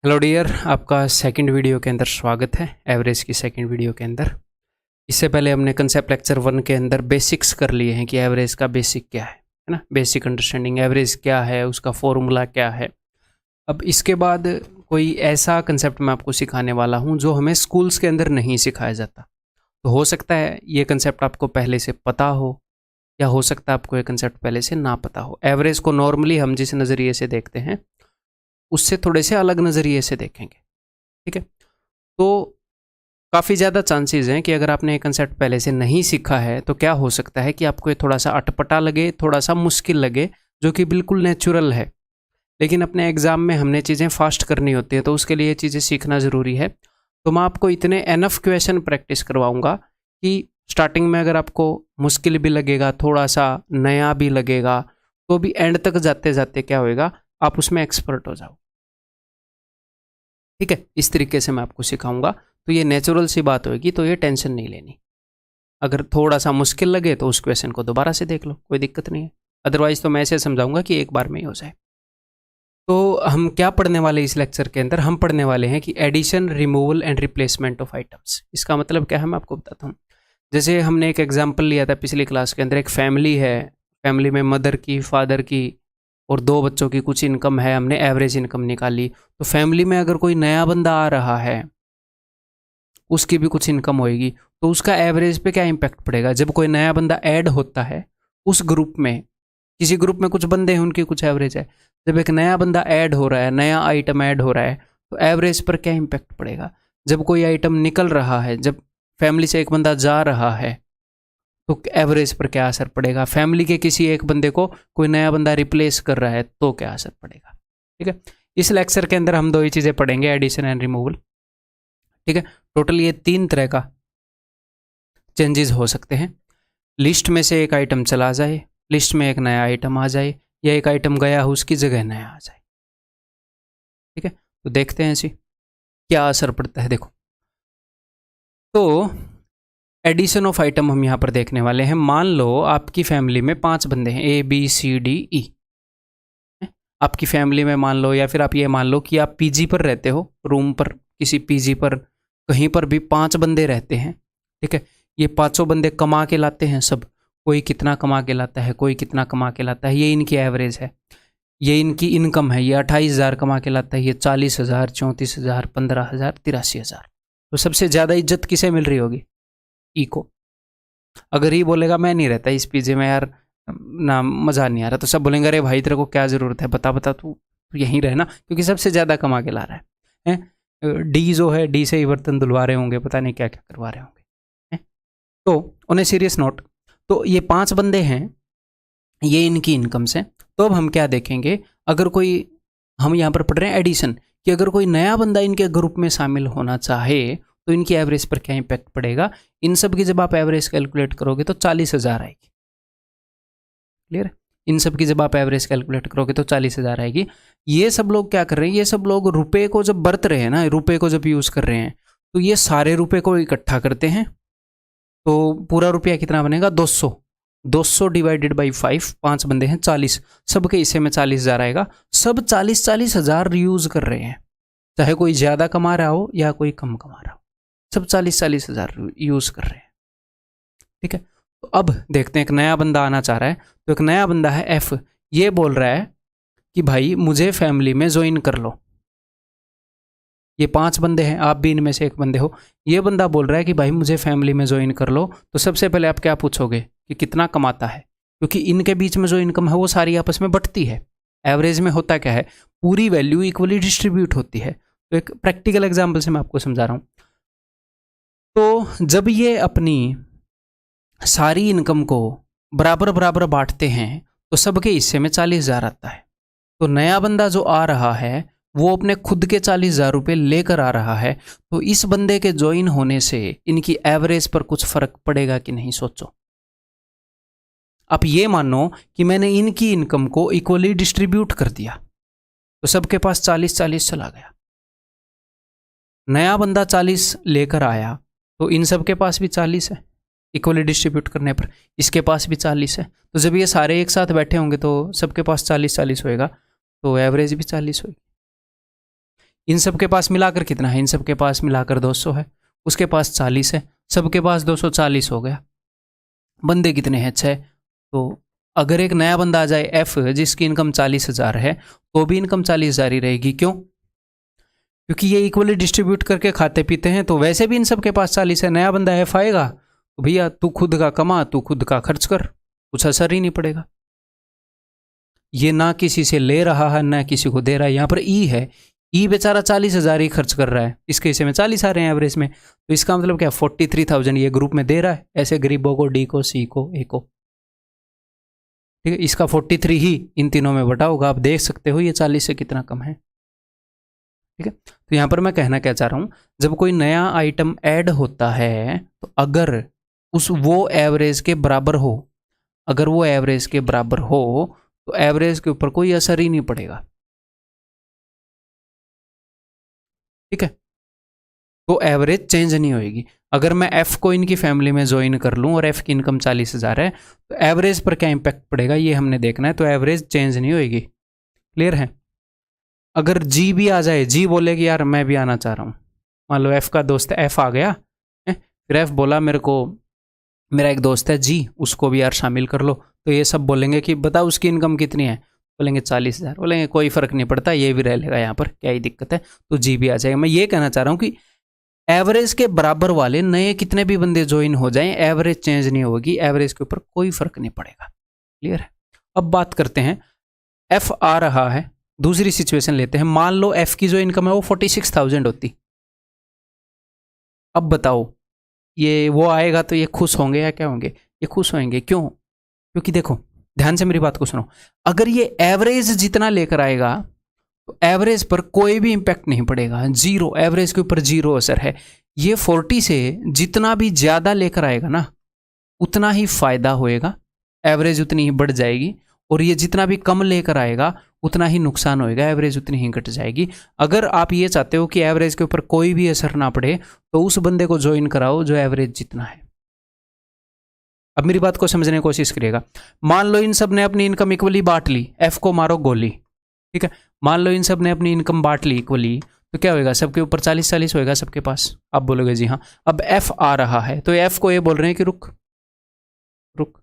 Hello dear, आपका second video के अंदर स्वागत है। एवरेज की सेकंड वीडियो के अंदर इससे पहले हमने कंसेप्ट लेक्चर 1 के अंदर बेसिक्स कर लिए हैं कि एवरेज का बेसिक क्या है ना, बेसिक अंडरस्टैंडिंग एवरेज क्या है, उसका फॉर्मूला क्या है। अब इसके बाद कोई ऐसा कंसेप्ट मैं आपको सिखाने वाला हूं जो हमें स्कूल्स के अंदर नहीं सिखाया जाता। तो हो सकता है ये कंसेप्ट आपको पहले से पता हो या हो सकता है आपको ये कंसेप्ट पहले से ना पता हो। एवरेज को नॉर्मली हम जिस नज़रिए से देखते हैं उससे थोड़े से अलग नज़रिए से देखेंगे, ठीक है। तो काफ़ी ज़्यादा चांसेस हैं कि अगर आपने ये कंसेप्ट पहले से नहीं सीखा है तो क्या हो सकता है कि आपको ये थोड़ा सा अटपटा लगे, थोड़ा सा मुश्किल लगे, जो कि बिल्कुल नेचुरल है। लेकिन अपने एग्ज़ाम में हमने चीज़ें फास्ट करनी होती है तो उसके लिए ये चीज़ें सीखना ज़रूरी है। तो मैं आपको इतने एनफ क्वेश्चन प्रैक्टिस करवाऊँगा कि स्टार्टिंग में अगर आपको मुश्किल भी लगेगा, थोड़ा सा नया भी लगेगा, तो भी एंड तक जाते जाते क्या होएगा, आप उसमें एक्सपर्ट हो जाओ, ठीक है। इस तरीके से मैं आपको सिखाऊंगा। तो ये नेचुरल सी बात होगी, तो ये टेंशन नहीं लेनी। अगर थोड़ा सा मुश्किल लगे तो उस क्वेश्चन को दोबारा से देख लो, कोई दिक्कत नहीं है। अदरवाइज तो मैं ऐसे समझाऊंगा कि एक बार में ही हो जाए। तो हम क्या पढ़ने वाले इस लेक्चर के अंदर, हम पढ़ने वाले हैं कि addition, removal and replacement of items. इसका मतलब क्या है मैं आपको बताता हूँ। जैसे हमने एक एग्जाम्पल लिया था पिछली क्लास के अंदर, एक फैमिली है, फैमिली में मदर की, फादर की और 2 बच्चों की कुछ इनकम है, हमने एवरेज इनकम निकाली। तो फैमिली में अगर कोई नया बंदा आ रहा है, उसकी भी कुछ इनकम होएगी, तो उसका एवरेज पे क्या इम्पैक्ट पड़ेगा। जब कोई नया बंदा ऐड होता है उस ग्रुप में, किसी ग्रुप में कुछ बंदे हैं उनकी कुछ एवरेज है, जब एक नया बंदा ऐड हो रहा है, नया आइटम ऐड हो रहा है, तो एवरेज पर क्या इम्पैक्ट पड़ेगा। जब कोई आइटम निकल रहा है, जब फैमिली से एक बंदा जा रहा है, तो एवरेज पर क्या असर पड़ेगा। फैमिली के किसी एक बंदे को कोई नया बंदा रिप्लेस कर रहा है तो क्या असर पड़ेगा, ठीक है। इस लेक्चर के अंदर हम 2 ही चीज़ें पढ़ेंगे, एडिशन एंड रिमूवल, ठीक है। टोटल ये 3 तरह का चेंजेस हो सकते हैं। लिस्ट में से एक आइटम चला जाए, लिस्ट में एक नया आइटम आ जाए, या एक आइटम गया हो उसकी जगह नया आ जाए, ठीक है। तो देखते हैं इसी क्या असर पड़ता है। देखो, तो एडिशन ऑफ आइटम हम यहाँ पर देखने वाले हैं। मान लो आपकी फैमिली में 5 बंदे हैं, ABCDE। आपकी फैमिली में मान लो, या फिर आप ये मान लो कि आप पीजी पर रहते हो, रूम पर, किसी पीजी पर कहीं पर भी 5 बंदे रहते हैं, ठीक है। ये 5 बंदे कमा के लाते हैं सब, कोई कितना कमा के लाता है, कोई कितना कमा के लाता है, ये इनकी एवरेज है, ये इनकी इनकम है। ये 28,000 कमा के लाता है, ये 40,000, 34,000, 15,000, 83,000। तो सबसे ज़्यादा इज्जत किसे मिल रही होगी, ई को। अगर ये बोलेगा मैं नहीं रहता इस पीजे में यार, ना मज़ा नहीं आ रहा, तो सब बोलेंगे अरे भाई तेरे को क्या ज़रूरत है, बता बता तू यहीं रहना, क्योंकि सबसे ज़्यादा कमा के ला रहा है। डी जो है, डी से ही बर्तन धुलवा रहे होंगे, पता नहीं क्या क्या करवा रहे होंगे, है? तो ऑन ए सीरियस नोट, तो ये 5 बंदे हैं, ये इनकी इनकम से। तो अब हम क्या देखेंगे, अगर कोई, हम यहाँ पर पढ़ रहे हैं एडिशन, कि अगर कोई नया बंदा इनके ग्रुप में शामिल होना चाहे तो इनकी एवरेज पर क्या इम्पैक्ट पड़ेगा। इन सब की जब आप एवरेज कैलकुलेट करोगे तो 40,000 आएगी, क्लियर है। इन सब की जब आप एवरेज कैलकुलेट करोगे तो 40,000 आएगी। ये सब लोग क्या कर रहे हैं, ये सब लोग रुपए को जब बरत रहे हैं ना, रुपए को जब यूज़ कर रहे हैं, तो ये सारे रुपए को इकट्ठा करते हैं, तो पूरा रुपया कितना बनेगा, 200 डिवाइडेड बाई 5, 5 बंदे हैं, 40, सबके हिस्से में 40,000 आएगा। सब 40,000 यूज़ कर रहे हैं, चाहे कोई ज़्यादा कमा रहा हो या कोई कम कमा रहा हो, सब 40,000 यूज़ कर रहे हैं, ठीक है। तो अब देखते हैं, एक नया बंदा आना चाह रहा है, तो एक नया बंदा है एफ, ये बोल रहा है कि भाई मुझे फैमिली में ज्वाइन कर लो। ये 5 बंदे हैं, आप भी इनमें से एक बंदे हो। ये बंदा बोल रहा है कि भाई मुझे फैमिली में ज्वाइन कर लो। तो सबसे पहले आप क्या पूछोगे कि कितना कमाता है, क्योंकि इनके बीच में जो इनकम है वो सारी आपस में बंटती है। एवरेज में होता क्या है, पूरी वैल्यू इक्वली डिस्ट्रीब्यूट होती है। तो एक प्रैक्टिकल एग्जाम्पल से मैं आपको समझा रहा हूँ। तो जब ये अपनी सारी इनकम को बराबर बराबर बांटते हैं तो सबके हिस्से में 40,000 आता है। तो नया बंदा जो आ रहा है वो अपने खुद के 40,000 रुपये लेकर आ रहा है, तो इस बंदे के ज्वाइन होने से इनकी एवरेज पर कुछ फर्क पड़ेगा कि नहीं, सोचो। आप ये मानो कि मैंने इनकी इनकम को इक्वली डिस्ट्रीब्यूट कर दिया, तो सबके पास 40-40 चला गया। नया बंदा 40 लेकर आया तो इन सब के पास भी 40 है, इक्वली डिस्ट्रीब्यूट करने पर इसके पास भी 40 है। तो जब ये सारे एक साथ बैठे होंगे तो सबके पास 40-40 होएगा, तो एवरेज भी 40 होगी। इन सब के पास मिलाकर कितना है, इन सब के पास मिलाकर 200 है, उसके पास 40 है, सबके पास 240 हो गया। बंदे कितने हैं, 6। तो अगर एक नया बंदा आ जाए एफ जिसकी इनकम 40,000 है तो भी इनकम 40,000 ही रहेगी। क्यों? क्योंकि ये इक्वली डिस्ट्रीब्यूट करके खाते पीते हैं, तो वैसे भी इन सब के पास 40 है। नया बंदा एफ आएगा तो भैया तू खुद का कमा, तू खुद का खर्च कर, कुछ असर ही नहीं पड़ेगा। ये ना किसी से ले रहा है ना किसी को दे रहा है। यहाँ पर ई है, ई बेचारा 40,000 ही खर्च कर रहा है, इसके हिस्से में 40 आ रहे हैं एवरेज में, तो इसका मतलब क्या, 43,000 ये ग्रुप में दे रहा है ऐसे गरीबों को, डी को, सी को, ए को। ठीक है, इसका 43 ही इन तीनों में बटा होगा। आप देख सकते हो ये 40 से कितना कम है। ठीक है, तो यहाँ पर मैं कहना क्या चाह रहा हूँ, जब कोई नया आइटम ऐड होता है तो अगर वो एवरेज के बराबर हो, अगर वो एवरेज के बराबर हो तो एवरेज के ऊपर कोई असर ही नहीं पड़ेगा। ठीक है, तो एवरेज चेंज नहीं होगी। अगर मैं एफ को इनकी फैमिली में ज्वाइन कर लूं और एफ की इनकम 40,000 है तो एवरेज पर क्या इंपैक्ट पड़ेगा ये हमने देखना है। तो एवरेज चेंज नहीं होगी। क्लियर है? अगर जी भी आ जाए, जी बोले कि यार मैं भी आना चाह रहा हूँ, मान लो एफ का दोस्त एफ आ गया है, फिर एफ बोला मेरे को, मेरा एक दोस्त है जी, उसको भी यार शामिल कर लो, तो ये सब बोलेंगे कि बताओ उसकी इनकम कितनी है, बोलेंगे 40,000, बोलेंगे कोई फर्क नहीं पड़ता, ये भी रह लेगा, यहाँ पर क्या ही दिक्कत है, तो जी भी आ जाएगा। मैं ये कहना चाह रहा हूँ कि एवरेज के बराबर वाले नए कितने भी बंदे ज्वाइन हो जाएं, एवरेज चेंज नहीं होगी, एवरेज के ऊपर कोई फर्क नहीं पड़ेगा। क्लियर है? अब बात करते हैं, एफ आ रहा है, दूसरी सिचुएशन लेते हैं। मान लो एफ की जो इनकम है वो 46,000 होती। अब बताओ ये वो आएगा तो ये खुश होंगे या क्या होंगे? ये खुश होंगे। क्यों? क्योंकि देखो ध्यान से मेरी बात को सुनो, अगर ये एवरेज जितना लेकर आएगा तो एवरेज पर कोई भी इंपैक्ट नहीं पड़ेगा, जीरो, एवरेज के ऊपर जीरो असर है। ये 40 से जितना भी ज्यादा लेकर आएगा ना उतना ही फायदा होएगा, एवरेज उतनी ही बढ़ जाएगी, और ये जितना भी कम लेकर आएगा उतना ही नुकसान होएगा, एवरेज उतनी ही घट जाएगी। अगर आप ये चाहते हो कि एवरेज के ऊपर कोई भी असर ना पड़े तो उस बंदे को ज्वाइन कराओ जो एवरेज जितना है। अब मेरी बात को समझने की कोशिश करिएगा। मान लो इन सब ने अपनी इनकम इक्वली बांट ली, एफ को मारो गोली। ठीक है, मान लो इन सब ने अपनी इनकम बांट ली इक्वली, तो क्या होएगा, सबके ऊपर 40-40 होएगा सबके पास। आप बोलोगे जी हाँ। अब एफ आ रहा है तो एफ को ये बोल रहे हैं कि रुक रुक,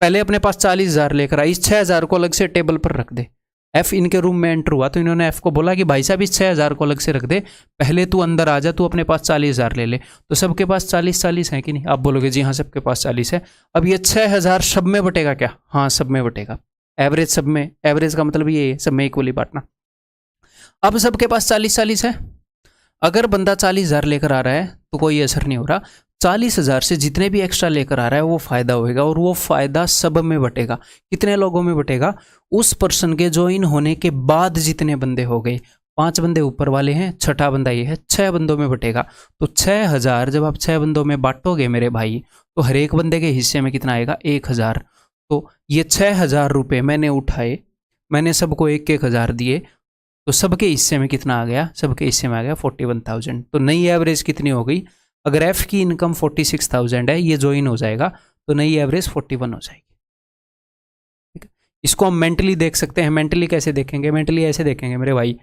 पहले अपने पास 40,000 लेकर आ, इस 6,000 को अलग से टेबल पर रख दे। एफ इनके रूम में एंटर हुआ तो इन्होंने एफ को बोला कि भाई साहब इस 6,000 को अलग से रख दे, पहले तू अंदर आ जा, तू अपने पास 40,000 ले ले। तो सबके पास 40-40 है कि नहीं? आप बोलोगे जी हाँ सबके पास 40 है। अब ये 6,000 सब में बटेगा क्या? हाँ सब में बटेगा। एवरेज सब में, एवरेज का मतलब ये है सब में इक्वली बांटना। अब सबके पास 40-40 है। अगर बंदा 40,000 लेकर आ रहा है तो कोई असर नहीं हो रहा, 40,000 से जितने भी एक्स्ट्रा लेकर आ रहा है वो फायदा होएगा, और वो फायदा सब में बटेगा। कितने लोगों में बटेगा? उस पर्सन के ज्वाइन होने के बाद जितने बंदे हो गए, 5 बंदे ऊपर वाले हैं, छठा बंदा ये है, 6 बंदों में बटेगा। तो 6,000 जब आप 6 बंदों में बांटोगे मेरे भाई, तो हर एक बंदे के हिस्से में कितना आएगा? 1,000। तो ये 6,000 रुपये मैंने उठाए, मैंने सबको 1-1,000 दिए, तो सबके हिस्से में कितना आ गया? सबके हिस्से में आ गया 41,000। तो नई एवरेज कितनी हो गई? अगर एफ की इनकम 46,000 है, ये ज्वाइन हो जाएगा तो नई एवरेज 41 हो जाएगी। ठीक है, इसको हम मेंटली देख सकते हैं। मेंटली कैसे देखेंगे? मेंटली ऐसे देखेंगे मेरे भाई,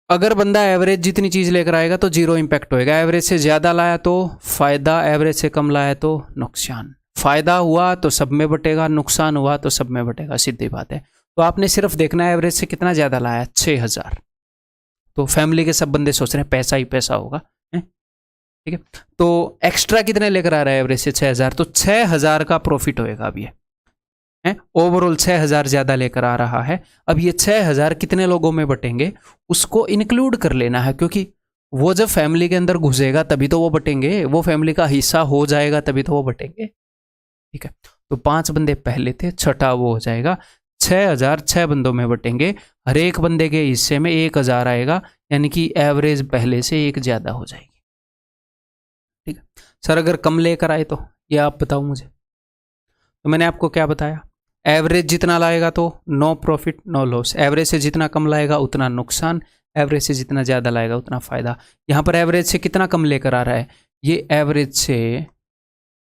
अगर बंदा एवरेज जितनी चीज लेकर आएगा तो जीरो इंपैक्ट होएगा, एवरेज से ज्यादा लाया तो फायदा, एवरेज से कम लाया तो नुकसान। फायदा हुआ तो सब में बटेगा, नुकसान हुआ तो सब में बटेगा, सीधी बात है। तो आपने सिर्फ देखना है एवरेज से कितना ज्यादा लाया, 6,000। तो फैमिली के सब बंदे सोच रहे हैं पैसा ही पैसा होगा, ठीक है। तो एक्स्ट्रा कितने लेकर आ रहा है एवरेज से? 6,000। तो 6,000 का प्रॉफिट होएगा अब ये, ओवरऑल 6,000 ज्यादा लेकर आ रहा है। अब ये 6,000 कितने लोगों में बटेंगे उसको इंक्लूड कर लेना है, क्योंकि वो जब फैमिली के अंदर घुसेगा तभी तो वो बटेंगे, वो फैमिली का हिस्सा हो जाएगा तभी तो वो बटेंगे। ठीक है, तो 5 बंदे पहले थे, छठा वो हो जाएगा। 6,000 6 बंदों में बटेंगे, हर एक बंदे के हिस्से में 1,000 आएगा, यानी कि एवरेज पहले से 1 ज्यादा हो जाएगी। ठीक है सर, अगर कम लेकर आए तो ये आप बताओ मुझे। तो मैंने आपको क्या बताया, एवरेज जितना लाएगा तो no profit no loss, average से जितना कम लाएगा उतना नुकसान, एवरेज से जितना ज़्यादा लाएगा उतना फ़ायदा। यहाँ पर एवरेज से कितना कम लेकर आ रहा है? ये एवरेज से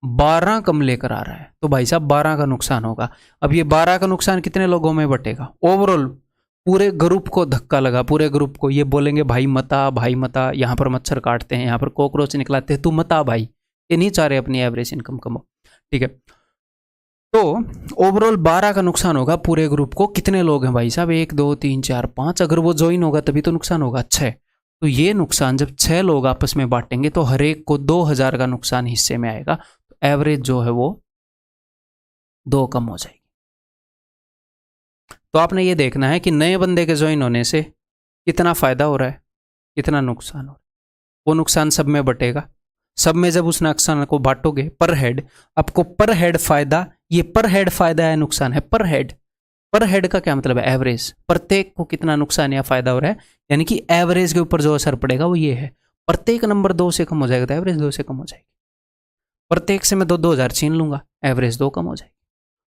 12 कम लेकर आ रहा है, तो भाई साहब 12 का नुकसान होगा। अब ये 12 का नुकसान कितने लोगों में बटेगा? ओवरऑल पूरे ग्रुप को धक्का लगा, पूरे ग्रुप को ये बोलेंगे भाई मता, यहाँ पर मच्छर काटते हैं, यहाँ पर कॉकरोच निकलाते हैं, तू मता भाई, ये नहीं चाह रहे अपनी एवरेज इनकम कमाओ, ठीक है। तो ओवरऑल 12 का नुकसान होगा पूरे ग्रुप को। कितने लोग हैं भाई साहब, 1 2 3 4 5, अगर वो ज्वाइन होगा तभी तो नुकसान होगा 6। तो ये नुकसान जब 6 लोग आपस में बांटेंगे तो हर एक को 2000 का नुकसान हिस्से में आएगा, तो एवरेज जो है वो 2 कम हो जाएगी। तो आपने ये देखना है कि नए बंदे के ज्वाइन होने से कितना फायदा हो रहा है, कितना नुकसान हो रहा है, वो नुकसान सब में बटेगा। सब में जब उस नुकसान को बांटोगे पर हेड, आपको पर हेड फायदा, ये पर हेड फायदा है नुकसान है पर हेड। पर हेड का क्या मतलब है, एवरेज, प्रत्येक को कितना नुकसान या फायदा हो रहा है, यानी कि एवरेज के ऊपर जो असर पड़ेगा वो ये है। प्रत्येक नंबर 2 से कम हो जाएगा तो एवरेज 2 से कम हो जाएगी। प्रत्येक से मैं 2000 छीन लूंगा, एवरेज 2 कम हो जाएगी।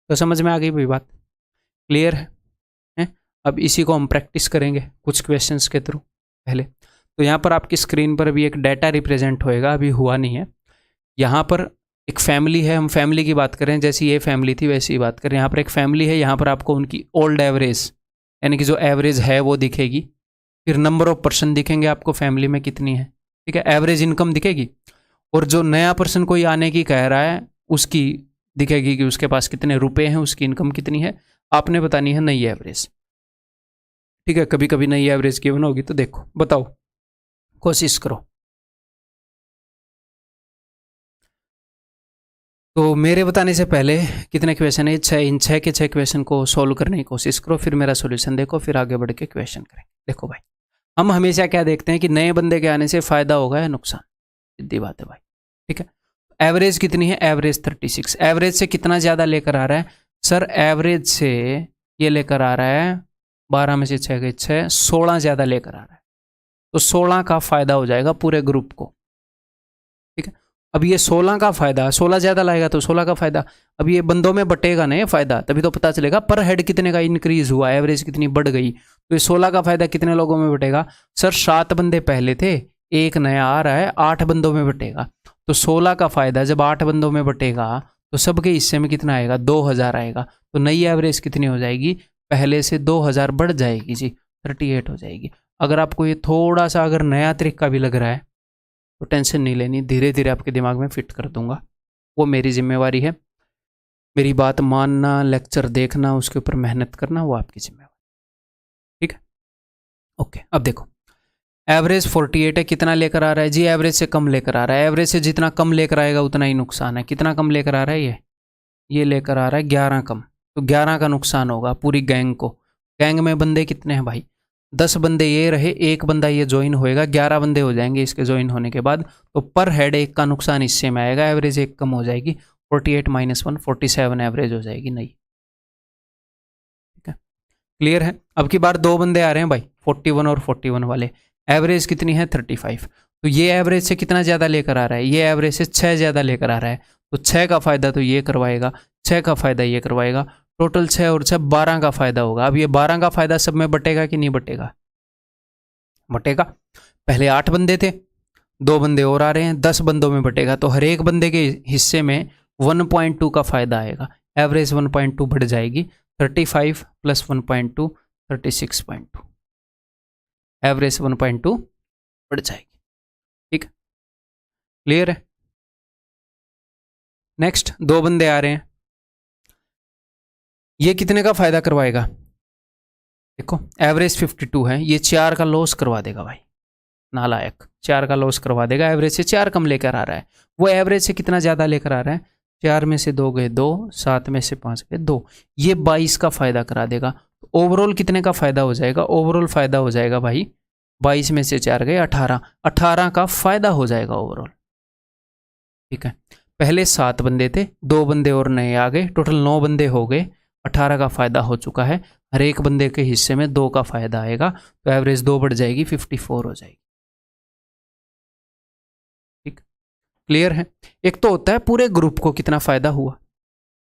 तो समझ में आ गई भाई बात, क्लियर है? अब इसी को हम प्रैक्टिस करेंगे कुछ क्वेश्चंस के थ्रू पहले। तो यहाँ पर आपकी स्क्रीन पर अभी एक डाटा रिप्रेजेंट होएगा, अभी हुआ नहीं है। यहाँ पर एक फैमिली है, हम फैमिली की बात करें, जैसी ये फैमिली थी वैसी ही बात करें। यहाँ पर एक फैमिली है, यहाँ पर आपको उनकी ओल्ड एवरेज यानी कि जो एवरेज है वो दिखेगी, फिर नंबर ऑफ पर्सन दिखेंगे आपको फैमिली में कितनी है, ठीक है, एवरेज इनकम दिखेगी, और जो नया पर्सन कोई आने की कह रहा है उसकी दिखेगी कि उसके पास कितने रुपए हैं, उसकी इनकम कितनी है, आपने बतानी है नई एवरेज, ठीक है। कभी कभी नई एवरेज गिवन होगी तो देखो, बताओ, कोशिश करो। तो मेरे बताने से पहले कितने क्वेश्चन है, 6, इन 6 के 6 क्वेश्चन को सॉल्व करने की कोशिश करो, फिर मेरा सॉल्यूशन देखो, फिर आगे बढ़ के क्वेश्चन करें। देखो भाई, हम हमेशा क्या देखते हैं कि नए बंदे के आने से फायदा होगा या नुकसान, सीधी बात है भाई, ठीक है। एवरेज कितनी है, एवरेज 36। एवरेज से कितना ज़्यादा लेकर आ रहा है सर, एवरेज से ये लेकर आ रहा है 12 में से 6 गए 6, 16 ज़्यादा लेकर आ रहा है, तो 16 का फायदा हो जाएगा पूरे ग्रुप को, ठीक है। अब ये 16 का फायदा, 16 ज़्यादा लाएगा तो 16 का फायदा, अब ये बंदों में बटेगा ना ये फायदा, तभी तो पता चलेगा पर हेड कितने का इंक्रीज हुआ, एवरेज कितनी बढ़ गई। तो ये 16 का फायदा कितने लोगों में बटेगा सर, 7 बंदे पहले थे, एक नया आ रहा है, 8 बंदों में बटेगा। तो 16 का फायदा जब 8 बंदों में बटेगा तो सबके हिस्से में कितना आएगा, 2000 आएगा। तो नई एवरेज कितनी हो जाएगी, पहले से 2000 बढ़ जाएगी जी, 38 हो जाएगी। अगर आपको ये थोड़ा सा अगर नया तरीका भी लग रहा है तो टेंशन नहीं लेनी, धीरे धीरे आपके दिमाग में फिट कर दूंगा, वो मेरी जिम्मेवारी है। मेरी बात मानना, लेक्चर देखना, उसके ऊपर मेहनत करना, वो आपकी जिम्मेवारी, ठीक है। ओके, अब देखो, एवरेज 48 है, कितना लेकर आ रहा है जी, एवरेज से कम लेकर आ रहा है। एवरेज से जितना कम लेकर आएगा उतना ही नुकसान है। कितना कम लेकर आ रहा है, ये लेकर आ रहा है 11 कम, तो 11 का नुकसान होगा पूरी गैंग को। गैंग में बंदे कितने हैं भाई, 10 बंदे ये रहे, एक बंदा ये ज्वाइन होएगा, 11 बंदे हो जाएंगे इसके ज्वाइन होने के बाद। तो पर हेड 1 का नुकसान इससे में आएगा, एवरेज 1 कम हो जाएगी, 48 - 1 47 एवरेज हो जाएगी नई, ठीक है, क्लियर है। अब की बार 2 बंदे आ रहे हैं भाई, 41 और 41 वाले, एवरेज कितनी है 35। तो ये एवरेज से कितना ज़्यादा लेकर आ रहा है, ये एवरेज से 6 ज़्यादा लेकर आ रहा है, तो 6 का फायदा तो ये करवाएगा, 6 का फायदा ये करवाएगा, टोटल 6 और 6 12 का फायदा होगा। अब ये 12 का फायदा सब में बटेगा कि नहीं बटेगा, बटेगा। पहले 8 बंदे थे, 2 बंदे और आ रहे हैं, 10 बंदों में बटेगा, तो हर एक बंदे के हिस्से में 1.2 का फायदा आएगा, एवरेज 1.2 बढ़ जाएगी, 35 + 1.2 36.2, एवरेज 1.2 बढ़ जाएगी, ठीक, क्लियर है। नेक्स्ट 2 बंदे आ रहे हैं, ये कितने का फायदा करवाएगा, देखो एवरेज 52 है, ये 4 का लॉस करवा देगा भाई, नालायक, 4 का लॉस करवा देगा, एवरेज से 4 कम लेकर आ रहा है। वो एवरेज से कितना ज़्यादा लेकर आ रहा है, 4 में से 2 गए 2, 7 में से 5 गए 2, ये 22 का फायदा करा देगा। तो ओवरऑल कितने का फायदा हो जाएगा, ओवरऑल फायदा हो जाएगा भाई 22 में से 4 गए 18, 18 का फायदा हो जाएगा ओवरऑल, ठीक है। पहले 7 बंदे थे, 2 बंदे और नए आ गए, टोटल 9 बंदे हो गए, 18 का फायदा हो चुका है, हर एक बंदे के हिस्से में 2 का फायदा आएगा, तो एवरेज 2 बढ़ जाएगी, 54 हो जाएगी, ठीक, क्लियर है। एक तो होता है पूरे ग्रुप को कितना फायदा हुआ,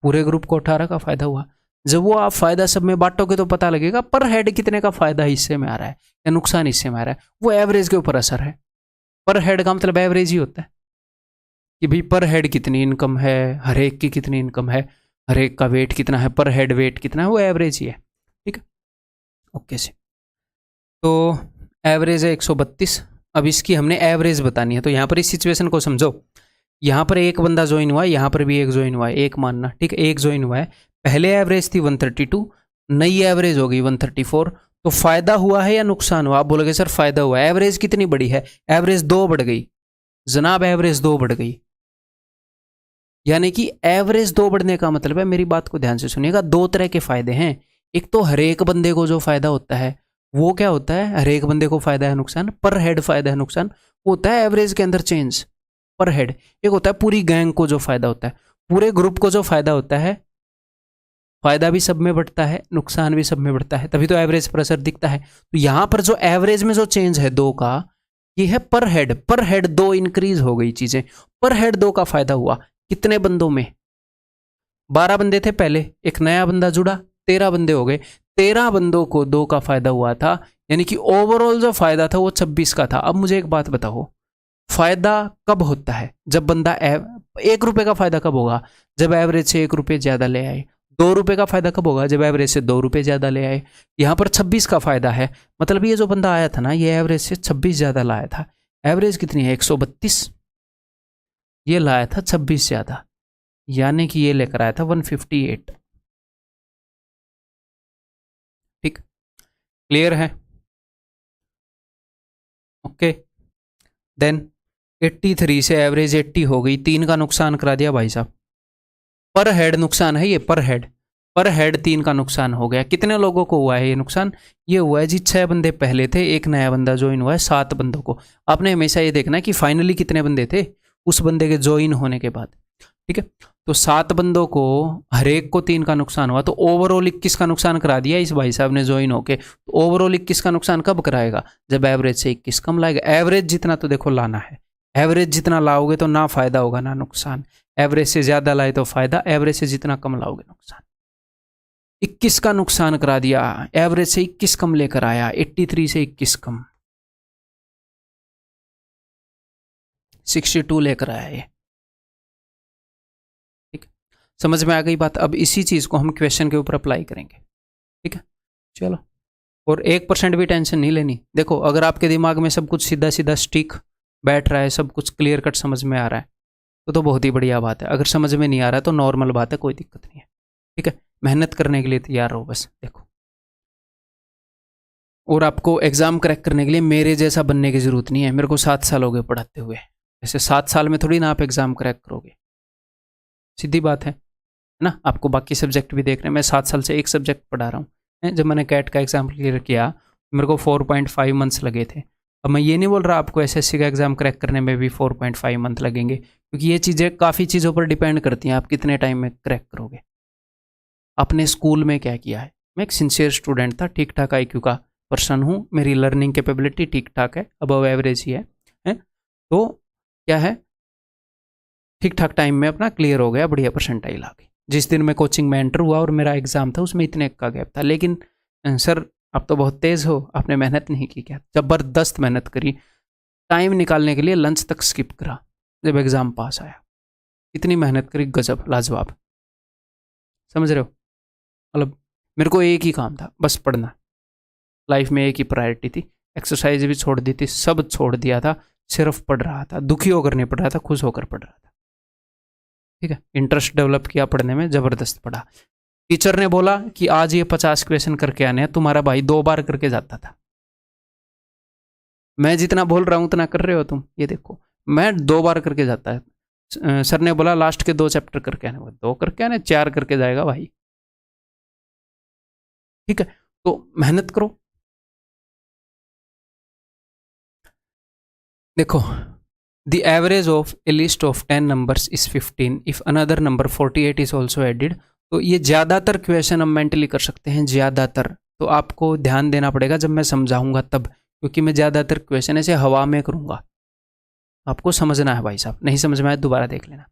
पूरे ग्रुप को 18 का फायदा हुआ, जब वो आप फायदा सब में बांटोगे तो पता लगेगा पर हेड कितने का फायदा हिस्से में आ रहा है या नुकसान हिस्से में आ रहा है, वो एवरेज के ऊपर असर है। पर हेड का मतलब एवरेज ही होता है कि भाई पर हेड कितनी इनकम है, हर एक की कितनी इनकम है, हर एक का वेट कितना है, पर हेड वेट कितना है, वो एवरेज ही है, ठीक है। ओके से। तो एवरेज है 132। अब इसकी हमने एवरेज बतानी है, तो यहाँ पर इस सिचुएशन को समझो। यहाँ पर एक बंदा ज्वाइन हुआ है, यहाँ पर भी एक ज्वाइन हुआ है, एक मानना, ठीक है, एक ज्वाइन हुआ है। पहले एवरेज थी 132, नई एवरेज हो गई 134। तो फायदा हुआ है या नुकसान हुआ? आप बोलोगे सर फायदा हुआ है। एवरेज कितनी बढ़ी है? एवरेज 2 बढ़ गई जनाब, एवरेज 2 बढ़ गई। यानी कि एवरेज 2 बढ़ने का मतलब है, मेरी बात को ध्यान से सुनिएगा, 2 तरह के फायदे हैं। एक तो हर एक बंदे को जो फायदा होता है वो क्या होता है? हर एक बंदे को फायदा है नुकसान, पर हेड फायदा है नुकसान होता है एवरेज के अंदर चेंज पर हेड। एक होता है पूरी गैंग को जो फायदा होता है, पूरे ग्रुप को जो फायदा होता है। फायदा भी सब में बढ़ता है, नुकसान भी सब में बढ़ता है, तभी तो एवरेज पर असर दिखता है। तो यहां पर जो एवरेज में जो चेंज है 2 का, ये है पर हेड। पर हेड 2 इंक्रीज हो गई चीजें, पर हेड 2 का फायदा हुआ। कितने बंदों में? 12 बंदे थे पहले, एक नया बंदा जुड़ा, 13 बंदे हो गए। 13 बंदों को 2 का फायदा हुआ था, यानी कि ओवरऑल जो फायदा था वो 26 का था। अब मुझे एक बात बताओ, फायदा कब होता है? जब बंदा 1 रुपए का फायदा कब होगा? जब एवरेज से 1 रुपए ज्यादा ले आए। 2 रुपए का फायदा कब होगा? जब एवरेज से 2 रुपए ज्यादा ले आए। यहां पर 26 का फायदा है, मतलब ये जो बंदा आया था ना, ये एवरेज से 26 ज्यादा लाया था। एवरेज कितनी है? 132, ये लाया था 26 ज्यादा, यानी कि ये लेकर आया था 158। ठीक, क्लियर है? ओके, देन 83 से एवरेज 80 हो गई, 3 का नुकसान करा दिया भाई साहब। पर हेड नुकसान है ये, पर हेड 3 का नुकसान हो गया। कितने लोगों को हुआ है ये नुकसान? ये हुआ है जी 6 बंदे पहले थे, एक नया बंदा ज्वाइन हुआ है, 7 बंदों को। आपने हमेशा ये देखना है कि फाइनली कितने बंदे थे उस बंदे के ज्वाइन होने के बाद, ठीक है। तो 7 बंदों को, हर एक को 3 का नुकसान हुआ, तो ओवरऑल 21 का नुकसान करा दिया इस भाई साहब ने ज्वाइन होके। तो ओवरऑल 21 का नुकसान कब कराएगा? जब एवरेज से 21 कम लाएगा। एवरेज जितना तो देखो लाना है, एवरेज जितना लाओगे तो ना फायदा होगा ना नुकसान। एवरेज से ज्यादा लाए तो फायदा, एवरेज से जितना कम लाओगे नुकसान। 21 का नुकसान करा दिया, एवरेज से 21 कम लेकर आया, 83 से 21 कम 62 लेकर आया ये। ठीक है, समझ में आ गई बात? अब इसी चीज को हम क्वेश्चन के ऊपर अप्लाई करेंगे, ठीक है। चलो, और 1% भी टेंशन नहीं लेनी। देखो, अगर आपके दिमाग में सब कुछ सीधा सीधा स्टिक बैठ रहा है, सब कुछ क्लियर कट समझ में आ रहा है, तो बहुत ही बढ़िया बात है। अगर समझ में नहीं आ रहा है तो नॉर्मल बात है, कोई दिक्कत नहीं है, ठीक है। मेहनत करने के लिए तैयार रहो बस। देखो, और आपको एग्जाम क्रैक करने के लिए मेरे जैसा बनने की जरूरत नहीं है। मेरे को 7 साल हो गए पढ़ाते हुए, ऐसे 7 साल में थोड़ी ना आप एग्जाम क्रैक करोगे, सीधी बात है ना। आपको बाकी सब्जेक्ट भी देख रहे हैं, मैं 7 साल से एक सब्जेक्ट पढ़ा रहा हूँ। जब मैंने कैट का एग्जाम क्लियर किया, मेरे को 4.5 मंथ्स लगे थे। अब मैं ये नहीं बोल रहा आपको एसएससी का एग्जाम क्रैक करने में भी 4.5 मंथ लगेंगे, क्योंकि ये चीज़ें काफ़ी चीज़ों पर डिपेंड करती हैं, आप कितने टाइम में क्रैक करोगे। अपने स्कूल में क्या किया है? मैं एक सिंसियर स्टूडेंट था, ठीक ठाक आईक्यू का पर्सन हूँ, मेरी लर्निंग कैपेबिलिटी ठीक ठाक है, अबव एवरेज ही है? तो क्या है, ठीक ठाक टाइम में अपना क्लियर हो गया, बढ़िया परसेंटाइल आ गई। जिस दिन मैं कोचिंग में एंटर हुआ और मेरा एग्जाम था, उसमें इतने का गैप था। लेकिन सर आप तो बहुत तेज़ हो, आपने मेहनत नहीं की क्या? ज़बरदस्त मेहनत करी, टाइम निकालने के लिए लंच तक स्किप करा जब एग्ज़ाम पास आया। इतनी मेहनत करी, गजब, लाजवाब। समझ रहे हो? मतलब मेरे को एक ही काम था, बस पढ़ना। लाइफ में एक ही प्रायोरिटी थी, एक्सरसाइज भी छोड़ दी थी, सब छोड़ दिया था, सिर्फ पढ़ रहा था। दुखी होकर नहीं पढ़ रहा था, खुश होकर पढ़ रहा था, ठीक है। इंटरेस्ट डेवलप किया पढ़ने में, ज़बरदस्त पढ़ा। टीचर ने बोला कि आज ये 50 क्वेश्चन करके आने हैं, तुम्हारा भाई 2 बार करके जाता था। मैं जितना बोल रहा हूँ उतना कर रहे हो तुम, ये देखो, मैं 2 बार करके जाता है। सर ने बोला लास्ट के 2 चैप्टर करके आने, 2 करके आने, 4 करके जाएगा भाई, ठीक है। तो मेहनत करो। देखो, the average of a list of 10 numbers is 15 if another number 48 is also added। तो ये ज़्यादातर क्वेश्चन हम मेंटली कर सकते हैं, ज़्यादातर। तो आपको ध्यान देना पड़ेगा जब मैं समझाऊंगा तब, क्योंकि मैं ज़्यादातर क्वेश्चन ऐसे हवा में करूंगा। आपको समझना है भाई साहब, नहीं समझ में आया दोबारा देख लेना।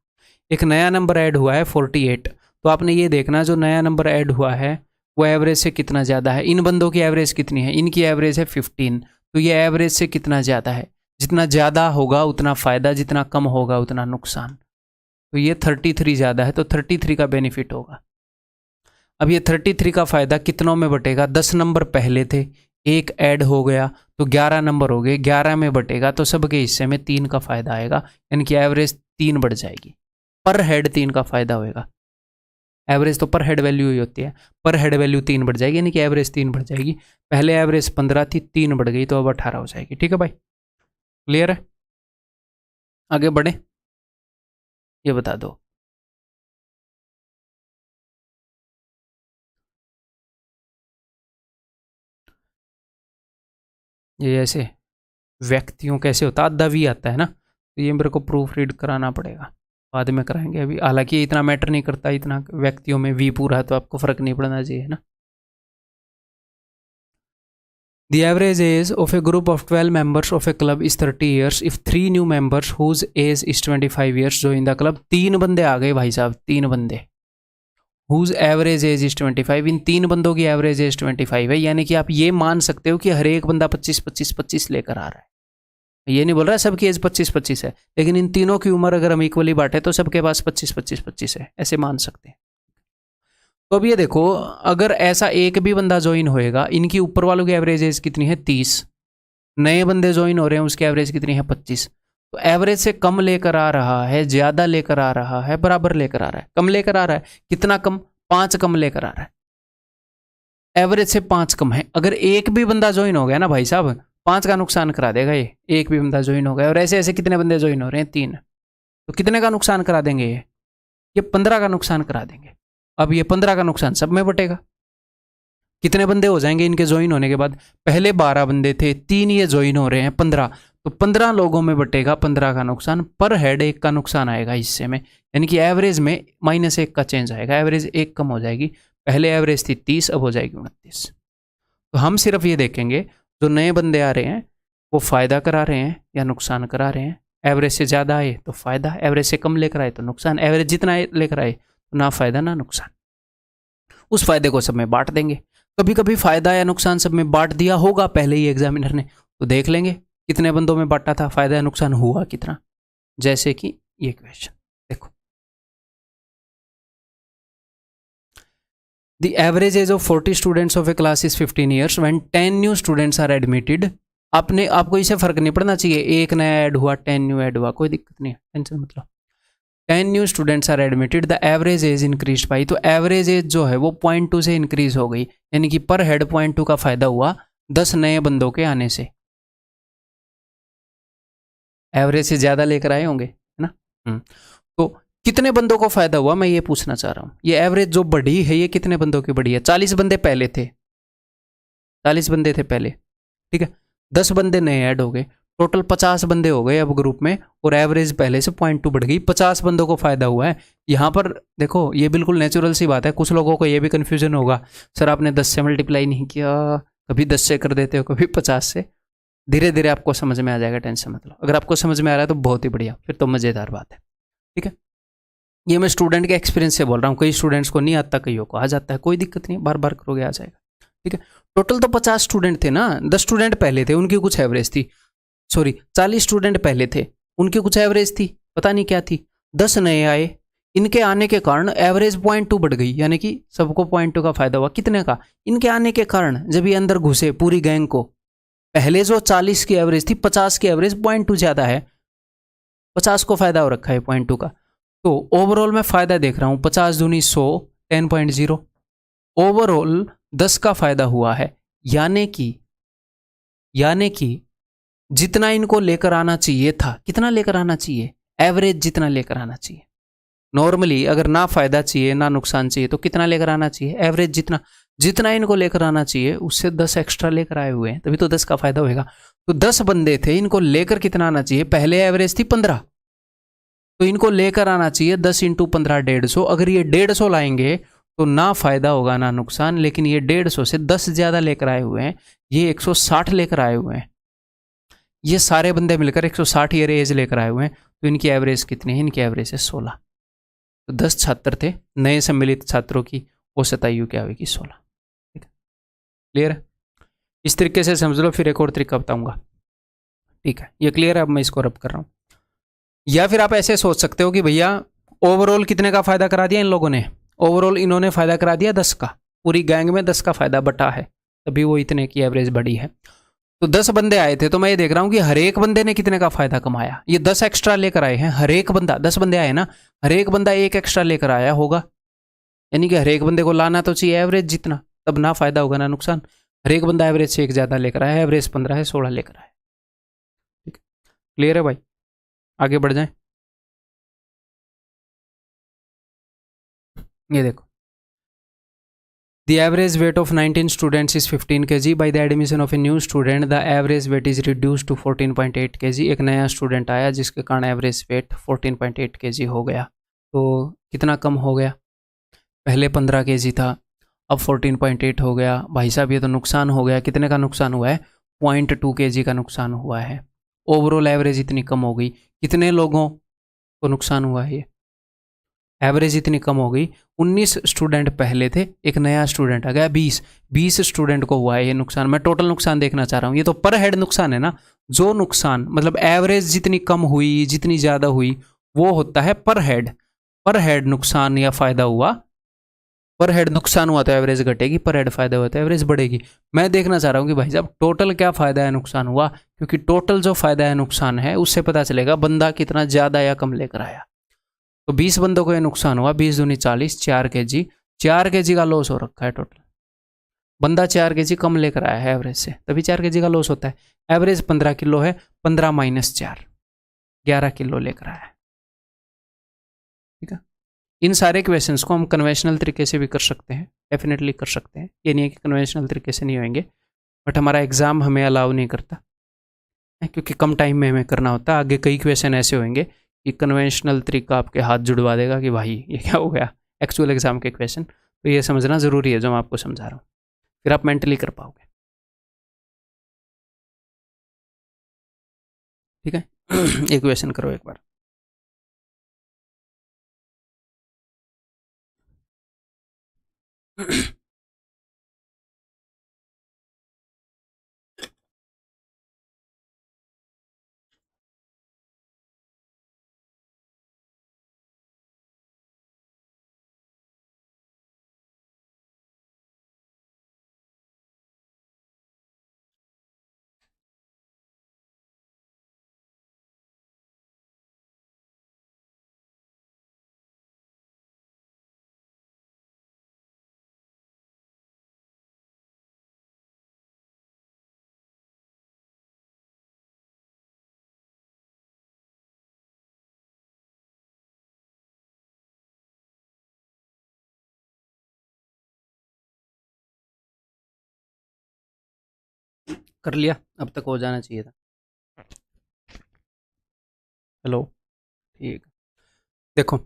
एक नया नंबर ऐड हुआ है 48, तो आपने ये देखना जो नया नंबर ऐड हुआ है वो एवरेज से कितना ज़्यादा है। इन बंदों की एवरेज कितनी है? इनकी एवरेज है 15, तो ये एवरेज से कितना ज़्यादा है? जितना ज़्यादा होगा उतना फ़ायदा, जितना कम होगा उतना नुकसान। तो ये 33 ज़्यादा है, तो 33 का बेनिफिट होगा। अब ये 33 का फ़ायदा कितनों में बटेगा? 10 नंबर पहले थे, एक ऐड हो गया तो 11 नंबर हो गए, 11 में बटेगा तो सबके हिस्से में 3 का फ़ायदा आएगा, यानी कि एवरेज 3 बढ़ जाएगी। पर हेड 3 का फ़ायदा होएगा। एवरेज तो पर हेड वैल्यू ही होती है, पर हेड वैल्यू 3 बढ़ जाएगी, यानी कि एवरेज 3 बढ़ जाएगी। पहले एवरेज 15 थी, 3 बढ़ गई तो अब 18 हो जाएगी। ठीक है भाई, क्लियर है? आगे बढ़े, ये बता दो। ये ऐसे व्यक्तियों कैसे होता, आधा भी आता है ना, तो ये मेरे को प्रूफ रीड कराना पड़ेगा, बाद में कराएंगे। अभी हालांकि इतना मैटर नहीं करता, इतना व्यक्तियों में वी पूरा है तो आपको फर्क नहीं पड़ना चाहिए ना। The average age of a group of 12 members of a club is 30 years if 3 new members whose age is 25 years join the club। 3 बंदे आ गए भाई साहब, 3 बंदे whose average age is 25। इन 3 बंदों की एवरेज एज 25 है, यानी कि आप ये मान सकते हो कि हर एक बंदा 25-25-25 लेकर आ रहा है। ये नहीं बोल रहा है सबकी एज 25-25 है, लेकिन इन तीनों की उम्र अगर हम इक्वली बांटे तो सबके पास 25-25-25 है, ऐसे मान सकते हैं। तो अब ये देखो, अगर ऐसा एक भी बंदा ज्वाइन होएगा, इनकी ऊपर वालों की एवरेज एज कितनी है? 30। नए बंदे ज्वाइन हो रहे हैं, उसकी एवरेज कितनी है? 25। तो एवरेज से कम लेकर आ रहा है, ज्यादा लेकर आ रहा है, बराबर लेकर आ रहा है? कम लेकर आ रहा है। कितना कम? 5 कम लेकर आ रहा है। एवरेज से 5 कम है। अगर एक भी बंदा ज्वाइन हो गया ना भाई साहब, 5 का नुकसान करा देगा ये। एक भी बंदा ज्वाइन हो गया, और ऐसे ऐसे कितने बंदे ज्वाइन हो रहे हैं? 3। तो कितने का नुकसान करा देंगे ये 15 का नुकसान करा देंगे। अब ये 15 का नुकसान सब में बटेगा। कितने बंदे हो जाएंगे इनके ज्वाइन होने के बाद? पहले 12 बंदे थे, 3 ये ज्वाइन हो रहे हैं, 15। तो 15 लोगों में बटेगा 15 का नुकसान। पर हेड 1 का नुकसान आएगा हिस्से में, यानी कि एवरेज में -1 का चेंज आएगा। एवरेज 1 कम हो जाएगी। पहले एवरेज थी 30, अब हो जाएगी 29। तो हम सिर्फ ये देखेंगे जो नए बंदे आ रहे हैं वो फ़ायदा करा रहे हैं या नुकसान करा रहे हैं। एवरेज से ज़्यादा आए तो फ़ायदा, एवरेज से कम लेकर आए तो नुकसान। एवरेज जितना लेकर आए तो ना फ़ायदा ना नुकसान। उस फायदे को सब में बांट देंगे। कभी कभी फायदा या नुकसान सब में बांट दिया होगा पहले ही एग्जामिनर ने, तो देख लेंगे कितने बंदों में बांटा था, फायदा या नुकसान हुआ कितना। जैसे कि ये क्वेश्चन देखो, the average age of 40 students of a class is 15 years when 10 new students are admitted. आपको इसे फर्क नहीं पड़ना चाहिए, एक नया ऐड हुआ, 10 न्यू ऐड हुआ, कोई दिक्कत नहीं है, टेंशन मतलब 10 new students are admitted, the average age increase by. तो एवरेज एज जो है वो 0.2 से इंक्रीज हो गई, यानी कि पर हेड 0.2 का फायदा हुआ 10 नए बंदों के आने से। एवरेज से ज्यादा लेकर आए होंगे, है ना। तो कितने बंदों को फायदा हुआ, मैं ये पूछना चाह रहा हूं। ये एवरेज जो बढ़ी है ये कितने बंदों की बढ़ी है? 40 बंदे पहले थे, 40 बंदे थे पहले, ठीक है। 10 बंदे नए ऐड हो गए, टोटल 50 बंदे हो गए अब ग्रुप में, और एवरेज पहले से 0.2 बढ़ गई। 50 बंदों को फायदा हुआ है। यहाँ पर देखो, ये बिल्कुल नेचुरल सी बात है। कुछ लोगों को ये भी कन्फ्यूजन होगा, सर आपने 10 से मल्टीप्लाई नहीं किया, कभी 10 से कर देते हो, कभी 50 से। धीरे धीरे आपको समझ में आ जाएगा, टेंशन मतलब। अगर आपको समझ में आ रहा है तो बहुत ही बढ़िया, फिर तो मज़ेदार बात है, ठीक है। ये मैं स्टूडेंट के एक्सपीरियंस से बोल रहा हूँ। कई स्टूडेंट्स को नहीं आता, कईयों को आ जाता है, कोई दिक्कत नहीं, बार बार करोगे आ जाएगा, ठीक है। टोटल तो 50 स्टूडेंट थे ना, 10 स्टूडेंट पहले थे, उनकी कुछ एवरेज थी, सॉरी 40 स्टूडेंट पहले थे, उनकी कुछ एवरेज थी, पता नहीं क्या थी। 10 नए आए, इनके आने के कारण एवरेज 0.2 बढ़ गई, यानी कि सबको 0.2 का फायदा हुआ। कितने का? इनके आने के कारण। जब ये अंदर घुसे पूरी गैंग को, पहले जो 40 की एवरेज थी, 50 की एवरेज 0.2 ज्यादा है, 50 को फायदा हो रखा है 0.2 का। तो ओवरऑल मैं फायदा देख रहा हूं, 50 दूनी 100, 10.0। ओवरऑल 10 का फायदा हुआ है, यानी कि जितना इनको लेकर आना चाहिए था, कितना लेकर आना चाहिए? एवरेज जितना लेकर आना चाहिए। नॉर्मली अगर ना फायदा चाहिए ना नुकसान चाहिए तो कितना लेकर आना चाहिए? एवरेज जितना इनको लेकर आना चाहिए उससे 10 एक्स्ट्रा लेकर आए हुए हैं, तभी तो 10 का फायदा होगा। तो 10 बंदे थे, इनको लेकर कितना आना चाहिए? पहले एवरेज थी 15, तो इनको लेकर आना चाहिए 10 × 15 150। अगर ये 150 लाएंगे तो ना फायदा होगा ना नुकसान, लेकिन ये 150 से 10 ज्यादा लेकर आए हुए हैं, ये 160 लेकर आए हुए हैं। ये सारे बंदे मिलकर 160 ईयर एज लेकर आए हुए हैं। तो इनकी एवरेज कितनी है? इनकी एवरेज है 16। तो 10 छात्र थे, नए सम्मिलित छात्रों की औसत आयु क्या होगी? 16। ठीक है, क्लियर है? इस तरीके से समझ लो, फिर एक और तरीका बताऊंगा, ठीक है। ये क्लियर है? अब मैं इसको रब कर रहा हूं। या फिर आप ऐसे सोच सकते हो कि भैया ओवरऑल कितने का फायदा करा दिया इन लोगों ने? ओवरऑल इन्होंने फ़ायदा करा दिया 10 का, पूरी गैंग में 10 का फ़ायदा बटा है, तभी वो इतने की एवरेज बढ़ी है। तो 10 बंदे आए थे, तो मैं ये देख रहा हूँ कि हर एक बंदे ने कितने का फ़ायदा कमाया। ये 10 एक्स्ट्रा लेकर आए हैं, हर एक बंदा, 10 बंदे आए ना, हर एक बंदा एक एक्स्ट्रा लेकर आया होगा, यानी कि हर एक बंदे को लाना तो चाहिए एवरेज जितना, तब ना फ़ायदा होगा ना नुकसान। हर एक बंदा एवरेज से एक ज़्यादा लेकर आया, एवरेज 15 है, 16 लेकर आया। ठीक है, क्लियर है भाई, आगे बढ़ जाएं। ये देखो, the average weight of 19 students is 15 kg. By the admission of a new student, the average weight is reduced to 14.8 kg. एक नया स्टूडेंट आया जिसके कारण एवरेज वेट 14.8 kg हो गया। तो कितना कम हो गया, पहले 15 kg था, अब 14.8 हो गया। भाई साहब ये तो नुकसान हो गया, कितने का नुकसान हुआ है, 0.2 kg का नुकसान हुआ है। ओवरऑल एवरेज इतनी कम हो गई, कितने लोगों को नुकसान हुआ है, ये एवरेज इतनी कम हो गई। 19 स्टूडेंट पहले थे, एक नया स्टूडेंट आ गया 20 स्टूडेंट को हुआ है ये नुकसान। मैं टोटल नुकसान देखना चाह रहा हूँ, ये तो पर हेड नुकसान है ना। जो नुकसान मतलब एवरेज जितनी कम हुई जितनी ज़्यादा हुई वो होता है पर हेड नुकसान या फ़ायदा हुआ। पर हेड नुकसान हुआ तो एवरेज घटेगी, पर हेड फायदा हुआ तो एवरेज बढ़ेगी। मैं देखना चाह रहा हूँ कि भाई साहब टोटल क्या फ़ायदा है नुकसान हुआ, क्योंकि टोटल जो फ़ायदा है नुकसान है उससे पता चलेगा बंदा कितना ज़्यादा या कम लेकर आया। तो 20 बंदों को ये नुकसान हुआ, 20 दूनी 40, 4 kg, 4 kg का लॉस हो रखा है टोटल। बंदा 4 kg कम लेकर आया है एवरेज से, तभी 4 kg का लॉस होता है। एवरेज 15 किलो है, 15 - 4 11 किलो लेकर आया है। ठीक है, इन सारे क्वेश्चंस को हम कन्वेंशनल तरीके से भी कर सकते हैं, डेफिनेटली कर सकते हैं। ये नहीं है कि कन्वेंशनल तरीके से नहीं होंगे, बट हमारा एग्जाम हमें अलाउ नहीं करता, क्योंकि कम टाइम में हमें करना होता है। आगे कई क्वेश्चन ऐसे होंगे कि कन्वेंशनल तरीका आपके हाथ जुड़वा देगा कि भाई ये क्या हो गया, एक्चुअल एग्जाम के क्वेश्चन। तो ये समझना ज़रूरी है जो मैं आपको समझा रहा हूँ, फिर आप मेंटली कर पाओगे। ठीक है एक क्वेश्चन करो एक बार। कर लिया, अब तक हो जाना चाहिए था। हेलो, ठीक। देखो,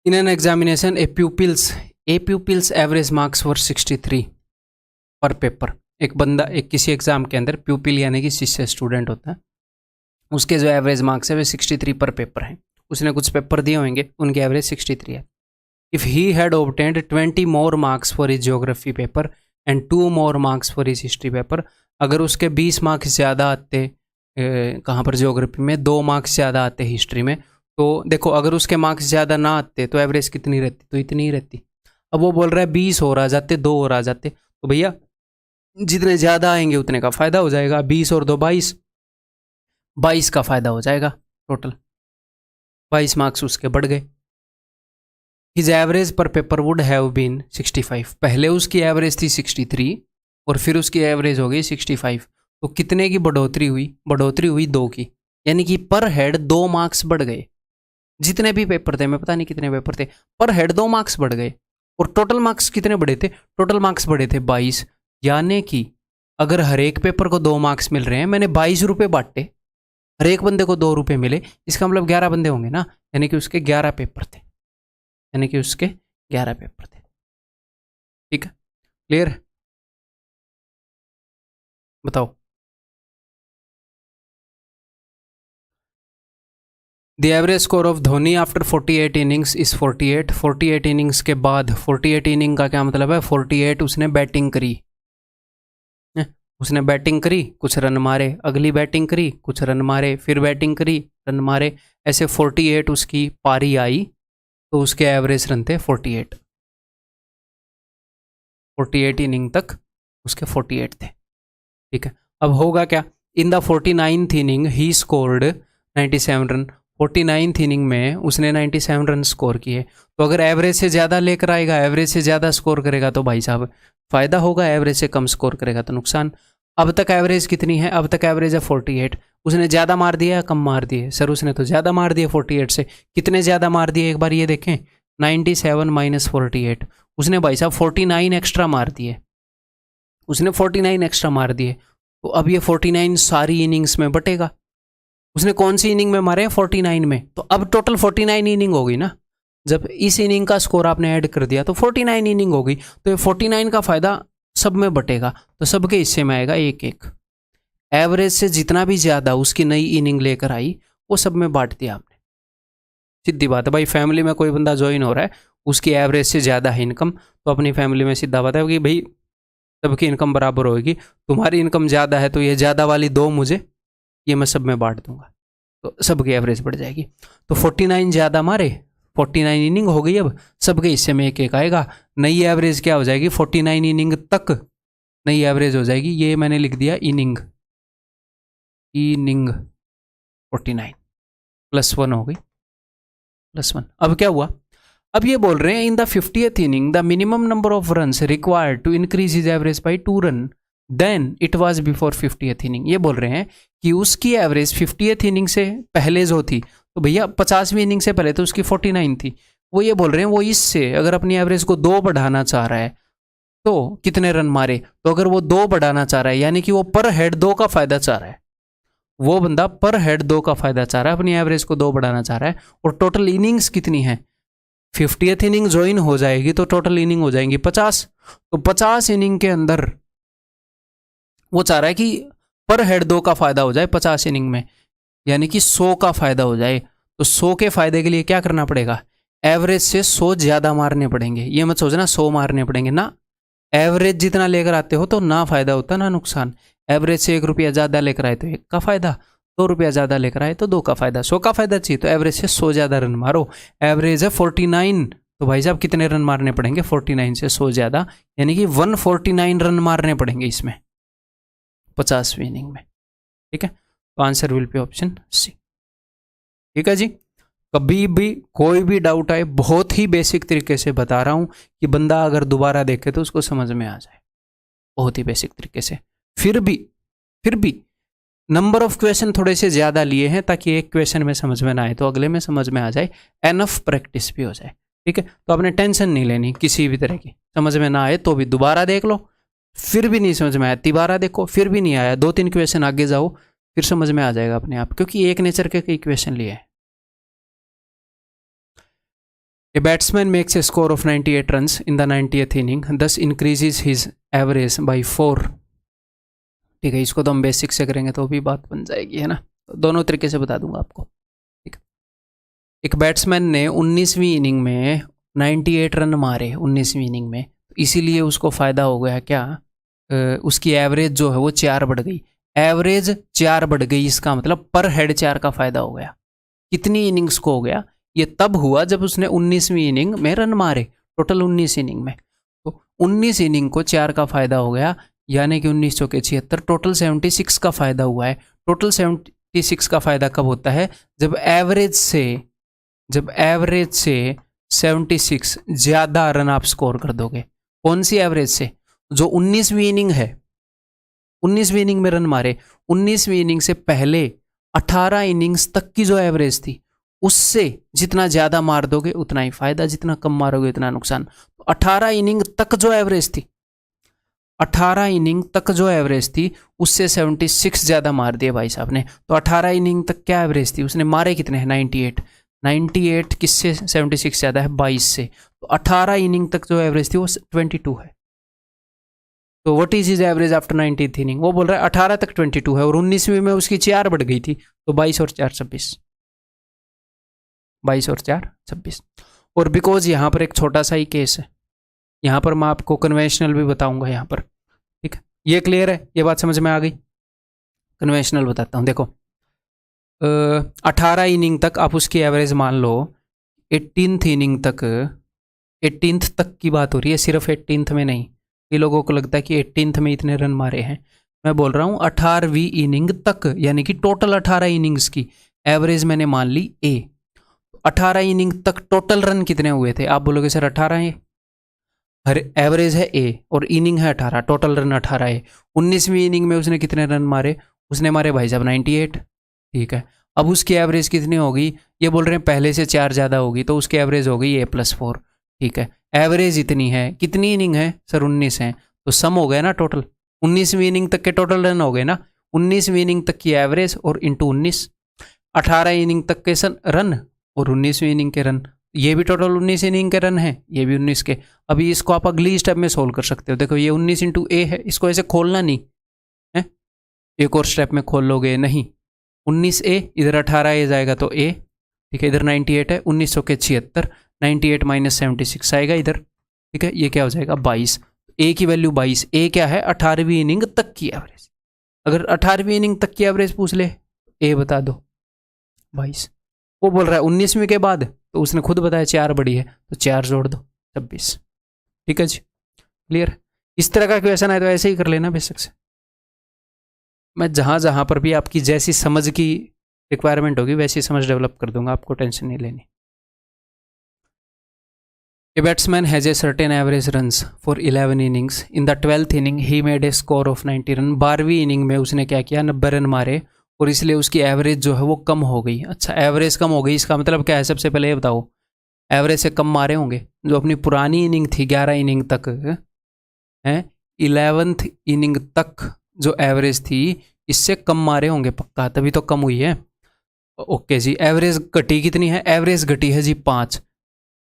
in an examination A pupils average marks वर 63 पर पेपर। एक बंदा एक किसी एग्जाम के अंदर प्यूपिल यानी कि शिष्य स्टूडेंट होता है, उसके जो एवरेज मार्क्स है वे 63 पर पेपर हैं। उसने कुछ पेपर दिए होंगे, उनके एवरेज 63 है। If he had obtained 20 more marks for his geography paper and 2 more marks for his history paper, अगर उसके 20 मार्क्स ज़्यादा आते कहाँ पर ज्योग्राफी में, 2 मार्क्स ज़्यादा आते हिस्ट्री में, तो देखो अगर उसके मार्क्स ज़्यादा ना आते तो एवरेज कितनी रहती, तो इतनी ही रहती। अब वो बोल रहा है 20 और आ जाते, 2 और आ जाते, तो भैया जितने ज़्यादा आएंगे उतने का फ़ायदा हो जाएगा। 20 और 2 22 का फ़ायदा हो जाएगा, टोटल 22 मार्क्स उसके बढ़ गए। हिज एवरेज पर पेपर वुड हैव बीन 65, पहले उसकी एवरेज थी 63 और फिर उसकी एवरेज हो गई 65, तो कितने की बढ़ोतरी हुई, बढ़ोतरी हुई 2 की, यानी कि पर हेड 2 मार्क्स बढ़ गए। जितने भी पेपर थे, मैं पता नहीं कितने पेपर थे, पर हेड 2 मार्क्स बढ़ गए। और टोटल मार्क्स कितने बढ़े थे, टोटल मार्क्स बढ़े थे 22, यानी कि अगर हर एक पेपर को 2 मार्क्स मिल रहे हैं, मैंने 22 रुपये बांटे, हर एक बंदे को 2 रुपये मिले, इसका मतलब 11 बंदे होंगे ना, यानी कि उसके 11 पेपर थे, यानी कि उसके 11 पेपर थे। ठीक है, क्लियर, बताओ। The average score of Dhoni after 48 innings is 48। 48 innings के बाद, 48 इनिंग का क्या मतलब है, 48 उसने बैटिंग करी, उसने बैटिंग करी, कुछ रन मारे, अगली बैटिंग करी, कुछ रन मारे, फिर बैटिंग करी, रन मारे, ऐसे 48 उसकी पारी आई, तो उसके एवरेज रन थे 48। 48 इनिंग तक उसके 48 थे, ठीक है। अब होगा क्या, in the 49th inning he scored 97 run. 49th inning में उसने 97 रन स्कोर किए। तो अगर एवरेज से ज़्यादा लेकर आएगा, एवरेज से ज़्यादा स्कोर करेगा तो भाई साहब फ़ायदा होगा, एवरेज से कम स्कोर करेगा तो नुकसान। अब तक एवरेज कितनी है, अब तक एवरेज है 48। उसने ज़्यादा मार दिया या कम मार दिए, सर उसने तो ज़्यादा मार दिए 48 से। कितने ज़्यादा मार दिए एक बार ये देखें, 97 माइनस 48, उसने भाई साहब 49 एक्स्ट्रा मार दिए, उसने 49 एक्स्ट्रा मार दिए। तो अब ये 49 सारी इनिंग्स में बटेगा। उसने कौन सी इनिंग में मारे हैं, 49 में, तो अब टोटल 49 इनिंग होगी ना। जब इस इनिंग का स्कोर आपने ऐड कर दिया तो 49 इनिंग होगी, तो ये 49 का फायदा सब में बटेगा, तो सबके हिस्से में आएगा एक एक। एवरेज से जितना भी ज़्यादा उसकी नई इनिंग लेकर आई वो सब में बांट दिया आपने। सीधी बात है भाई, फैमिली में कोई बंदा ज्वाइन हो रहा है, उसकी एवरेज से ज़्यादा है इनकम, तो अपनी फैमिली में सीधा बात है कि भाई सबकी इनकम बराबर होगी। तुम्हारी इनकम ज़्यादा है तो ये ज़्यादा वाली दो मुझे, ये मैं सब में बांट दूंगा, तो सबकी एवरेज बढ़ जाएगी। तो 49 ज़्यादा मारे, 49 इनिंग हो गई, अब सबके हिस्से में एक एक आएगा। नई एवरेज क्या हो जाएगी, 49 इनिंग तक नई एवरेज हो जाएगी। ये मैंने लिख दिया इनिंग, इनिंग 49 +1 हो गई, +1। अब क्या हुआ, अब ये बोल रहे हैं in the 50th inning the minimum number of runs required to increase his average by 2 run then it was before 50th inning. ये बोल रहे हैं कि उसकी एवरेज 50th इनिंग से पहले जो थी, तो भैया 50वीं इनिंग से पहले तो उसकी 49 थी, वो ये बोल रहे हैं वो इससे अगर अपनी एवरेज को 2 बढ़ाना चाह रहा है तो कितने रन मारे, तो अगर वो 2 बढ़ाना चाह रहा है यानी कि वो पर हेड 2 का फायदा चाह रहा है, वो बंदा पर हेड 2 का फायदा चाह रहा है, अपनी एवरेज को 2 बढ़ाना चाह रहा है। और टोटल इनिंग्स कितनी है, 50th इनिंग ज्वाइन हो जाएगी तो टोटल इनिंग हो जाएंगी 50। तो 50 इनिंग के अंदर वो चाह रहा है कि पर हेड 2 का फायदा हो जाए 50 इनिंग में, यानी कि 100 का फायदा हो जाए। तो 100 के फायदे के लिए क्या करना पड़ेगा, एवरेज से 100 ज़्यादा मारने पड़ेंगे। ये मत सोचना 100 मारने पड़ेंगे ना, एवरेज जितना लेकर आते हो तो ना फायदा होता ना नुकसान। एवरेज से 1 रुपया ज़्यादा लेकर आए तो 1 का फायदा, 2 रुपया ज़्यादा लेकर आए तो 2 का फायदा, 100 का फायदा चाहिए तो एवरेज से 100 ज़्यादा रन मारो। एवरेज है 49, तो भाई साहब कितने रन मारने पड़ेंगे, 49 से 100 ज़्यादा, यानी कि 149 रन मारने पड़ेंगे इसमें 50वीं इनिंग में, ठीक है। तो answer will be option C, ठीक है जी। कभी भी कोई भी डाउट आए, बहुत ही बेसिक तरीके से बता रहा हूं कि बंदा अगर दोबारा देखे तो उसको समझ में आ जाए, बहुत ही बेसिक तरीके से। फिर भी नंबर ऑफ क्वेश्चन थोड़े से ज़्यादा लिए हैं ताकि एक क्वेश्चन में समझ में ना आए तो अगले में समझ में आ जाए, एनफ प्रैक्टिस भी हो जाए, ठीक है। तो आपने टेंशन नहीं लेनी किसी भी तरह की, समझ में ना आए तो भी दोबारा देख लो, फिर भी नहीं समझ में आया तिबारा देखो, फिर भी नहीं आया 2-3 क्वेश्चन आगे जाओ, फिर समझ में आ जाएगा अपने आप, क्योंकि एक नेचर के कई क्वेश्चन लिए हैं। A batsman makes a score of 98 runs in the 90th inning, thus increases his average by 4। ठीक है, इसको तो हम बेसिक से करेंगे तो भी बात बन जाएगी, है ना। तो दोनों तरीके से बता दूंगा आपको, ठीक है। एक बैट्समैन ने 19वीं इनिंग में 98 रन मारे 19वीं इनिंग में, तो इसीलिए उसको फ़ायदा हो गया क्या, उसकी एवरेज जो है वो 4 बढ़ गई। एवरेज 4 बढ़ गई, इसका मतलब पर हेड 4 का फ़ायदा हो गया। कितनी इनिंग्स को हो गया, ये तब हुआ जब उसने 19वीं इनिंग में रन मारे, टोटल 19 इनिंग में। तो 19 इनिंग को 4 का फायदा हो गया, यानी कि 19 चौके 76, टोटल 76 का फायदा हुआ है। टोटल 76 का फायदा कब होता है, जब एवरेज से 76 ज़्यादा रन आप स्कोर कर दोगे। कौन सी एवरेज से, जो 19वीं इनिंग है, 19वीं इनिंग में रन मारे, 19वीं इनिंग से पहले 18 इनिंग्स तक की जो एवरेज थी उससे जितना ज़्यादा मार दोगे उतना ही फायदा, जितना कम मारोगे उतना नुकसान। तो 18 इनिंग तक जो एवरेज थी, 18 इनिंग तक जो एवरेज थी उससे 76 ज़्यादा मार दिए भाई साहब ने। तो 18 इनिंग तक क्या एवरेज थी, उसने मारे कितने हैं, 98 किससे 76 ज़्यादा है, 22 से। तो 18 इनिंग तक जो एवरेज थी वो 22 है। तो what is his average after 19th inning, वो बोल रहा है 18 तक 22 है और 19वीं में उसकी 4 बढ़ गई थी, तो 22 और 4 26, 22 और 4 26। और बिकॉज यहाँ पर एक छोटा सा ही केस है, यहाँ पर मैं आपको कन्वेंशनल भी बताऊंगा यहाँ पर, ठीक है। ये क्लियर है, ये बात समझ में आ गई। कन्वेंशनल बताता हूँ, देखो 18 इनिंग तक आप उसकी एवरेज मान लो, 18th इनिंग तक, 18th तक की बात हो रही है, सिर्फ 18th में नहीं, कई लोगों को लगता है कि 18th में इतने रन मारे हैं, मैं बोल रहा हूँ 18वीं इनिंग तक, यानी कि टोटल 18 इनिंग्स की एवरेज मैंने मान ली ए। 18 इनिंग तक टोटल रन कितने हुए थे? आप बोलोगे सर 18 है, हर एवरेज है ए और इनिंग है 18, टोटल रन 18 है। 19वीं इनिंग में उसने कितने रन मारे? उसने मारे भाई साहब 98। ठीक है, अब उसकी एवरेज कितनी होगी? ये बोल रहे हैं पहले से 4 ज़्यादा होगी, तो उसकी एवरेज हो गई A+4। ठीक है, एवरेज इतनी है, कितनी इनिंग है सर? 19 है, तो सम हो गया ना टोटल, 19वीं इनिंग तक के टोटल रन हो गए ना, 19वीं इनिंग तक की एवरेज और इंटू 19, 18 इनिंग तक के रन और 19वीं इनिंग के रन, ये भी टोटल 19 इनिंग के रन है, ये भी 19 के। अभी इसको आप अगली स्टेप में सोल्व कर सकते हो। देखो ये 19 इंटू ए है, इसको ऐसे खोलना नहीं है, एक और स्टेप में खोल लोगे नहीं, 19A इधर 18A जाएगा तो A। ठीक है, इधर 98 है, 1900 के 76, 98 माइनस 76 आएगा इधर। ठीक है, ये क्या हो जाएगा 22, A की वैल्यू 22। A क्या है? 18वीं इनिंग तक की एवरेज। अगर 18वीं इनिंग तक की एवरेज पूछ ले, A बता दो 22। वो बोल रहा है 19वीं के बाद, तो उसने खुद बताया 4 बड़ी है, तो 4 जोड़ दो 26। ठीक है जी, क्लियर? इस तरह का क्वेश्चन है तो ऐसे ही कर लेना बेशक से। मैं जहाँ जहाँ पर भी आपकी जैसी समझ की रिक्वायरमेंट होगी वैसी समझ डेवलप कर दूंगा, आपको टेंशन नहीं लेनी। A batsman has a certain average runs for 11 innings. In the 12th inning he made a score of 90 run. 12वीं इनिंग में उसने क्या किया? 90 रन मारे, और इसलिए उसकी एवरेज जो है वो कम हो गई। अच्छा, एवरेज कम हो गई, इसका मतलब क्या है? सबसे पहले ये बताओ, एवरेज से कम मारे होंगे। जो अपनी पुरानी इनिंग थी 11 इनिंग तक है, 11th इनिंग तक जो एवरेज थी इससे कम मारे होंगे पक्का, तभी तो कम हुई है। ओके जी, एवरेज घटी कितनी है? एवरेज घटी है जी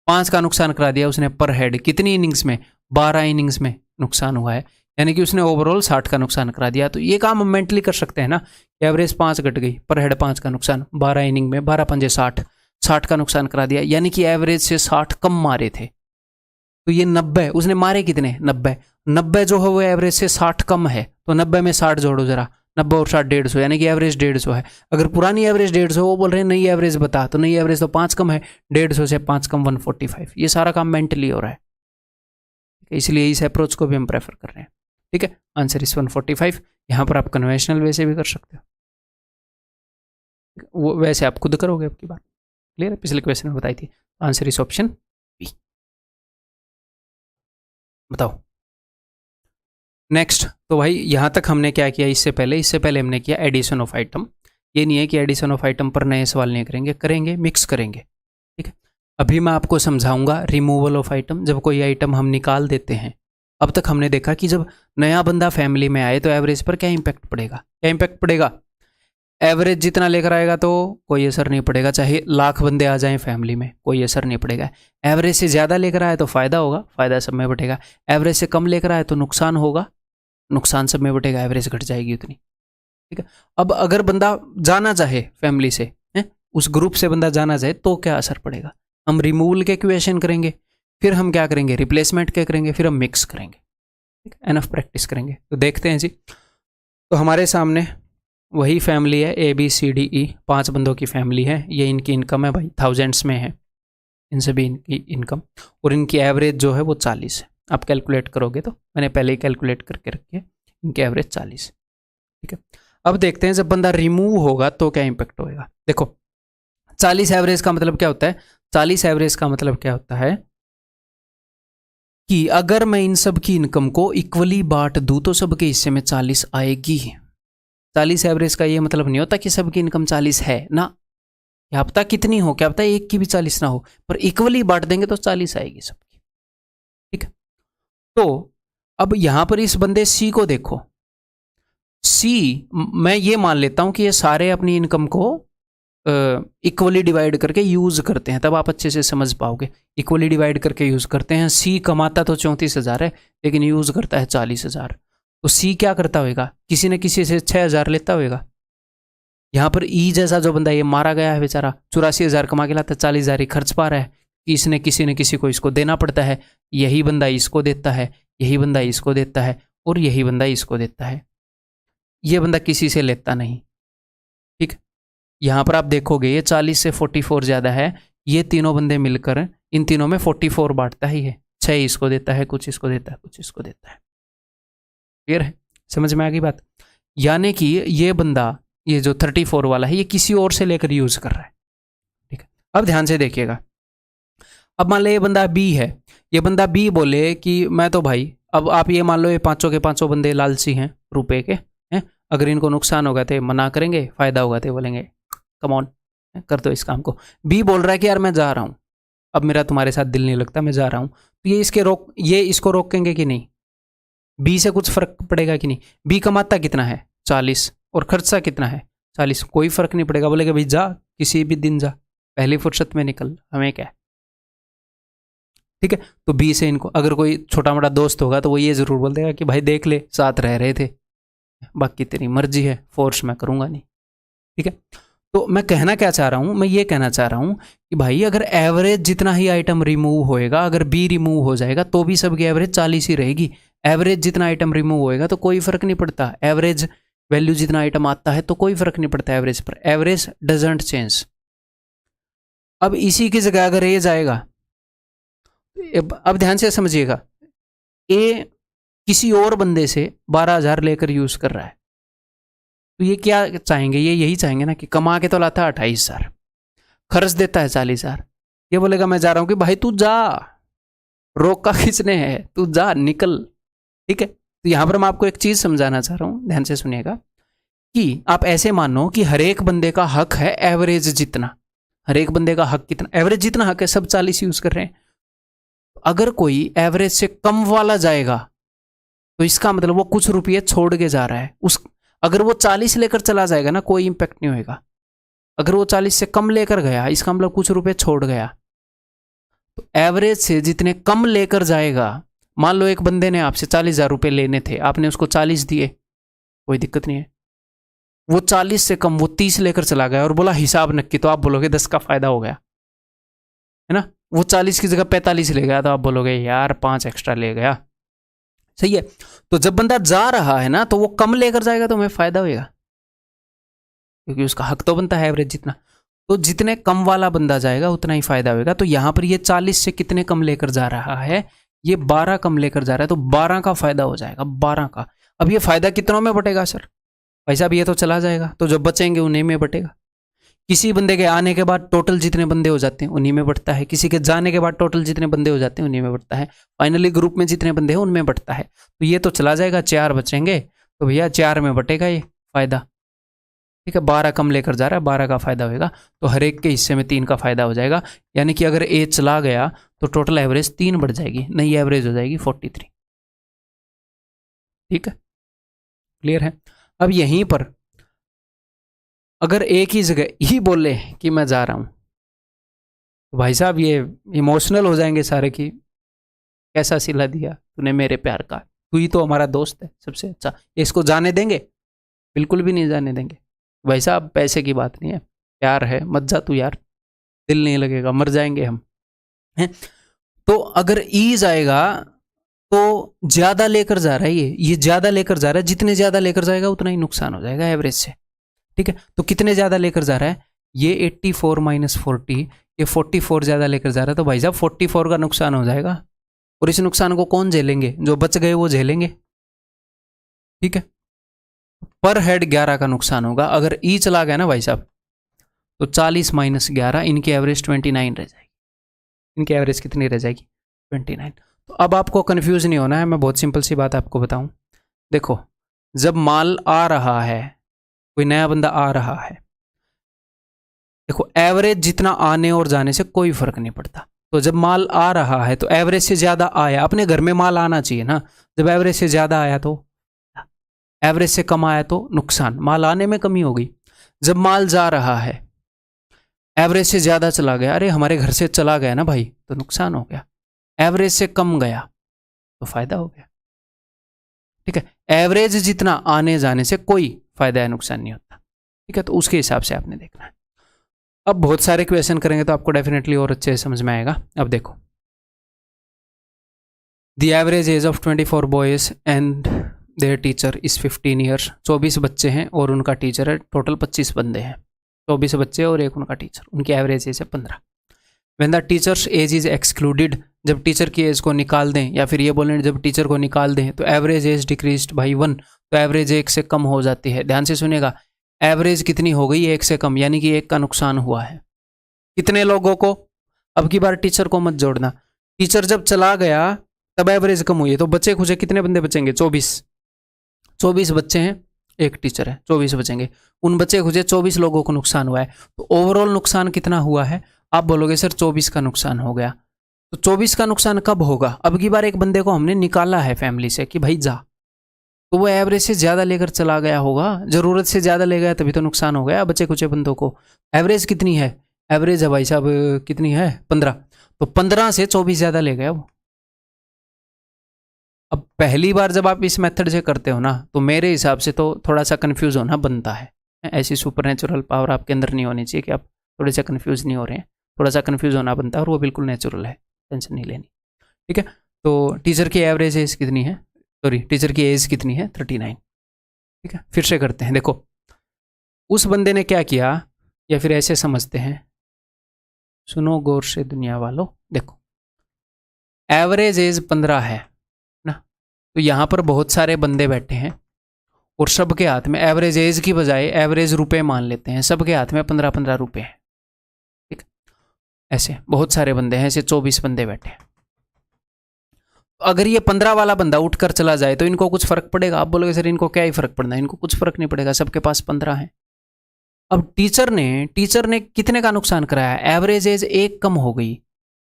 5 का नुकसान करा दिया उसने पर हेड। कितनी इनिंग्स में? 12 इनिंग्स में नुकसान हुआ है, यानी कि उसने ओवरऑल 60 का नुकसान करा दिया। तो ये काम हम मेंटली कर सकते हैं ना, एवरेज 5 घट गई, पर हेड 5 का नुकसान, 12 इनिंग में 12 पंजे 60 का नुकसान करा दिया, यानी कि एवरेज से 60 कम मारे थे। तो ये 90, उसने मारे कितने? 90 जो है वो एवरेज से 60 कम है, तो 90 में 60 जोड़ो जरा, 90 और 60 150, यानी कि एवरेज 150 है। अगर पुरानी एवरेज 150, वो बोल रहे हैं नई एवरेज बता, तो नई एवरेज तो 5 कम है, 150 से 5 कम 145। ये सारा काम मेंटली हो रहा है, इसलिए इस अप्रोच को भी हम प्रेफर कर रहे हैं। ठीक है, आंसर इज 145। यहाँ पर आप कन्वेंशनल वे से भी कर सकते हो, वो वैसे आप खुद करोगे आपकी बात क्लियर है, पिछले क्वेश्चन में बताई थी। Answer is option B. बताओ नेक्स्ट। तो भाई यहाँ तक हमने क्या किया? इससे पहले हमने किया एडिशन ऑफ आइटम। ये नहीं है कि एडिशन ऑफ आइटम पर नए सवाल नहीं करेंगे, मिक्स करेंगे। ठीक है, अभी मैं आपको समझाऊंगा रिमूवल ऑफ आइटम। जब कोई आइटम हम निकाल देते हैं, अब तक हमने देखा कि जब नया बंदा फैमिली में आए तो एवरेज पर क्या इंपैक्ट पड़ेगा? एवरेज जितना लेकर आएगा तो कोई असर नहीं पड़ेगा, चाहे लाख बंदे आ जाएं फैमिली में, कोई असर नहीं पड़ेगा। एवरेज से ज़्यादा लेकर आए तो फ़ायदा होगा, फ़ायदा सब में बटेगा। एवरेज से कम लेकर आए तो नुकसान होगा, नुकसान सब में बटेगा, एवरेज घट जाएगी उतनी। ठीक है, अब अगर बंदा जाना चाहे फैमिली से, उस ग्रुप से बंदा जाना चाहे तो क्या असर पड़ेगा? हम रिमूवल के क्वेश्चन करेंगे, फिर हम क्या करेंगे? रिप्लेसमेंट के करेंगे, फिर हम मिक्स करेंगे। ठीक है, एनफ प्रैक्टिस करेंगे। तो देखते हैं जी। तो हमारे सामने वही फैमिली है ABCDE, 5 बंदों की फैमिली है। ये इनकी इनकम है भाई, थाउजेंड्स में है इन सभी इनकी इनकम, और इनकी एवरेज जो है वो 40 है। आप कैलकुलेट करोगे तो मैंने पहले ही कैलकुलेट करके रखी है, इनकी एवरेज 40। ठीक है, अब देखते हैं जब बंदा रिमूव होगा तो क्या इंपैक्ट होएगा। देखो 40 एवरेज का मतलब क्या होता है? 40 एवरेज का मतलब क्या होता है कि अगर मैं इन सब की इनकम को इक्वली बांट दूं तो सबके हिस्से में 40 आएगी। 40 एवरेज का ये मतलब नहीं होता कि सबकी इनकम 40 है ना, क्या पता कितनी हो, क्या पता एक की भी 40 ना हो, पर इक्वली बांट देंगे तो 40 आएगी सबकी। ठीक है, तो अब यहां पर इस बंदे C को देखो। C, मैं ये मान लेता हूं कि ये सारे अपनी इनकम को इक्वली डिवाइड करके यूज करते हैं, तब आप अच्छे से समझ पाओगे। इक्वली डिवाइड करके यूज करते हैं। C कमाता तो 34,000 है, लेकिन यूज करता है 40,000। तो C क्या करता होगा? किसी न किसी से 6,000 लेता होगा। यहाँ पर E जैसा जो बंदा ये मारा गया है बेचारा, 84,000 कमा के लाता, 40,000 ही खर्च पा रहा है। इसने किसी न किसी को इसको देना पड़ता है, यही बंदा इसको देता है, यही बंदा इसको देता है, और यही बंदा इसको देता है। ये बंदा किसी से लेता नहीं। ठीक, यहाँ पर आप देखोगे ये 40 से 44 ज़्यादा है, ये तीनों बंदे मिलकर इन तीनों में 44 बांटता ही है, 6 6 इसको देता है, कुछ इसको देता है, कुछ इसको देता है। क्लियर है? समझ में आ गई बात? यानी कि ये बंदा, ये जो 34 वाला है, ये किसी और से लेकर यूज कर रहा है। ठीक है, अब ध्यान से देखिएगा। अब मान लो ये बंदा बी है, ये बंदा बी बोले कि मैं तो भाई, अब आप ये मान लो ये पांचों के पांचों बंदे लालची हैं रुपए के, हैं? अगर इनको नुकसान होगा तो मना करेंगे, फायदा होगा तो बोलेंगे कम ऑन कर दो इस काम को। बी बोल रहा है कि यार मैं जा रहा हूँ, अब मेरा तुम्हारे साथ दिल नहीं लगता, मैं जा रहा हूँ। तो ये इसको रोकेंगे कि नहीं? बी से कुछ फर्क पड़ेगा कि नहीं? बी कमाता कितना है? 40, और खर्चा कितना है? 40। कोई फर्क नहीं पड़ेगा, बोलेगा भाई जा, किसी भी दिन जा, पहली फुर्सत में निकल, हमें क्या है। ठीक है, तो बी से इनको, अगर कोई छोटा मोटा दोस्त होगा तो वो ये जरूर बोल देगा कि भाई देख ले, साथ रह रहे थे, बाकी तेरी मर्जी है, फोर्स मैं करूंगा नहीं। ठीक है, तो मैं कहना क्या चाह रहा हूं, मैं ये कहना चाह रहा हूं कि भाई अगर एवरेज जितना ही आइटम रिमूव होएगा, अगर बी रिमूव हो जाएगा तो भी सबकी एवरेज 40 ही रहेगी। एवरेज जितना आइटम रिमूव होएगा तो कोई फर्क नहीं पड़ता, एवरेज वैल्यू जितना आइटम आता है तो कोई फर्क नहीं पड़ता एवरेज पर, एवरेज डजंट चेंज। अब इसी की जगह अगर ए जाएगा, अब ध्यान से समझिएगा, ए किसी और बंदे से 12,000 लेकर यूज कर रहा है, तो ये क्या चाहेंगे? ये यही चाहेंगे ना कि कमा के तो लाता है 28,000, खर्च देता है 40,000। ये बोलेगा मैं जा रहा हूं कि भाई तू जा, रोका किसने है, तू जा, निकल। ठीक है, तो यहां पर मैं आपको एक चीज समझाना चाह रहा हूं, ध्यान से सुनिएगा, कि आप ऐसे मानो कि हर एक बंदे का हक है एवरेज जितना, हर एक बंदे का हक कितना, एवरेज जितना हक है, सब 40 यूज कर रहे हैं। अगर कोई एवरेज से कम वाला जाएगा तो इसका मतलब वो कुछ रुपये छोड़ के जा रहा है। अगर वो 40 लेकर चला जाएगा ना, कोई इंपैक्ट नहीं होगा। अगर वो 40 से कम लेकर गया, इसका मतलब कुछ रुपए छोड़ गया। तो एवरेज से जितने कम लेकर जाएगा, मान लो एक बंदे ने आपसे 40,000 रुपए लेने थे, आपने उसको 40 दिए, कोई दिक्कत नहीं है। वो 40 से कम वो 30 लेकर चला गया और बोला हिसाब नक्की, तो आप बोलोगे 10 का फायदा हो गया, है ना। वो 40 की जगह 45 ले गया तो आप बोलोगे यार 5 एक्स्ट्रा ले गया, सही है। तो जब बंदा जा रहा है ना, तो वो कम लेकर जाएगा तो हमें फायदा होगा, क्योंकि उसका हक तो बनता है एवरेज जितना। तो जितने कम वाला बंदा जाएगा उतना ही फायदा होगा। तो यहां पर ये 40 से कितने कम लेकर जा रहा है? ये 12 कम लेकर जा रहा है, तो 12 का फायदा हो जाएगा, 12 का। अब ये फायदा कितनों में बटेगा सर? भाई साहब ये तो चला जाएगा, तो जो बचेंगे उन्हीं में बटेगा। किसी बंदे के आने के बाद टोटल जितने बंदे हो जाते हैं उन्हीं में बढ़ता है, किसी के जाने के बाद टोटल जितने बंदे हो जाते हैं उन्हीं में बढ़ता है, फाइनली ग्रुप में जितने बंदे हैं उनमें बढ़ता है। तो ये तो चला जाएगा, 4 बचेंगे, तो भैया 4 में बटेगा ये फायदा। ठीक है, 12 कम लेकर जा रहा है, 12 का फायदा होगा, तो हर एक के हिस्से में 3 का फायदा हो जाएगा। यानी कि अगर ए चला गया तो टोटल एवरेज 3 बढ़ जाएगी, नई एवरेज हो जाएगी 43। ठीक है, क्लियर है। अब यहीं पर अगर एक ही जगह ही बोले कि मैं जा रहा हूं, तो भाई साहब ये इमोशनल हो जाएंगे सारे कि कैसा सिला दिया तूने मेरे प्यार का, तू ही तो हमारा दोस्त है सबसे अच्छा, इसको जाने देंगे? बिल्कुल भी नहीं जाने देंगे। भाई साहब पैसे की बात नहीं है, प्यार है, मत जा तू यार, दिल नहीं लगेगा, मर जाएंगे हम, हैं। तो अगर ई जाएगा तो ज्यादा लेकर जा रहा है, ये ज्यादा लेकर जा रहा है, जितने ज्यादा लेकर जाएगा उतना ही नुकसान हो जाएगा एवरेज से। ठीक है, तो कितने ज्यादा लेकर जा रहा है? ये 84 माइनस 40, ये 44 ज्यादा लेकर जा रहा है, तो भाई साहब 44 का नुकसान हो जाएगा। और इस नुकसान को कौन झेलेंगे? जो बच गए वो झेलेंगे। ठीक है, पर हेड 11 का नुकसान होगा। अगर ई चला गया ना भाई साहब, तो 40 माइनस 11, इनकी एवरेज 29 रह जाएगी। इनकी एवरेज कितनी रह जाएगी? 29। तो अब आपको कंफ्यूज नहीं होना है, मैं बहुत सिंपल सी बात आपको बताऊं। देखो, जब माल आ रहा है, कोई नया बंदा आ रहा है, देखो एवरेज जितना आने और जाने से कोई फर्क नहीं पड़ता। तो जब माल आ रहा है तो एवरेज से ज्यादा आया, अपने घर में माल आना चाहिए ना। जब एवरेज से ज्यादा आया तो, एवरेज से कम आया तो नुकसान, माल आने में कमी हो गई। जब माल जा रहा है, एवरेज से ज्यादा चला गया, अरे हमारे घर से चला गया ना भाई, तो नुकसान हो गया। एवरेज से कम गया तो फायदा हो गया। ठीक है, एवरेज जितना आने जाने से कोई फायदा या नुकसान नहीं होता। ठीक है, तो उसके हिसाब से आपने देखना है। अब बहुत सारे क्वेश्चन करेंगे तो आपको डेफिनेटली और अच्छे से समझ में आएगा। अब देखो, the average age of 24 boys and there teacher is 15 years. 24 बच्चे हैं और उनका टीचर है, टोटल 25 बंदे हैं, 24 बच्चे और एक उनका टीचर, उनकी एवरेज एज है 15। When the teachers age is excluded जब टीचर की एज को निकाल दें, या फिर ये बोलें जब टीचर को निकाल दें तो एवरेज एज डिक्रीज्ड बाई 1, तो एवरेज 1 से कम हो जाती है। ध्यान से सुनिएगा, एवरेज कितनी हो गई? 1 से कम, यानी कि 1 का नुकसान हुआ है। कितने लोगों को? अब की बार टीचर को मत जोड़ना। टीचर जब चला गया तब एवरेज कम हुई है, तो बच्चे खुचे कितने बंदे बचेंगे? 24 बच्चे हैं, एक टीचर है, 24 बचेंगे। उन बच्चे खुचे 24 लोगों को नुकसान हुआ है, तो ओवरऑल नुकसान कितना हुआ है? आप बोलोगे सर 24 का नुकसान हो गया। तो 24 का नुकसान कब होगा? अब की बार एक बंदे को हमने निकाला है फैमिली से कि भाई जा, तो वो एवरेज से ज़्यादा लेकर चला गया होगा, ज़रूरत से ज़्यादा ले गया तभी तो नुकसान हो गया बच्चे कुछ बंदों को। एवरेज कितनी है? एवरेज है भाई साहब कितनी है? 15, तो 15 से 24 ज़्यादा ले गया वो। अब पहली बार जब आप इस मेथड से करते हो ना, तो मेरे हिसाब से तो थोड़ा सा कन्फ्यूज़ होना बनता है। ऐसी सुपरनेचुरल पावर आपके अंदर नहीं होनी चाहिए कि आप थोड़े से कन्फ्यूज़ नहीं हो रहे हैं। थोड़ा सा कन्फ्यूज़ होना बनता है और वो बिल्कुल नेचुरल है, टेंशन नहीं लेनी, ठीक है। तो टीचर की एवरेज एज कितनी है? सॉरी, टीचर की एज कितनी है? 39, ठीक है। फिर से करते हैं, देखो उस बंदे ने क्या किया, या फिर ऐसे समझते हैं, सुनो गौर से दुनिया वालों। देखो एवरेज एज 15 है ना, तो यहाँ पर बहुत सारे बंदे बैठे हैं और सबके हाथ में एवरेज एज की बजाय एवरेज रुपए मान लेते हैं, सबके हाथ में 15-15 रुपए हैं, ठीक। ऐसे बहुत सारे बंदे हैं, ऐसे 24 बंदे बैठे हैं। अगर ये 15 वाला बंदा उठकर चला जाए तो इनको कुछ फर्क पड़ेगा? आप बोलोगे सर इनको क्या ही फर्क पड़ना है, इनको कुछ फर्क नहीं पड़ेगा, सबके पास 15 है। अब टीचर ने कितने का नुकसान कराया? एवरेज एज 1 कम हो गई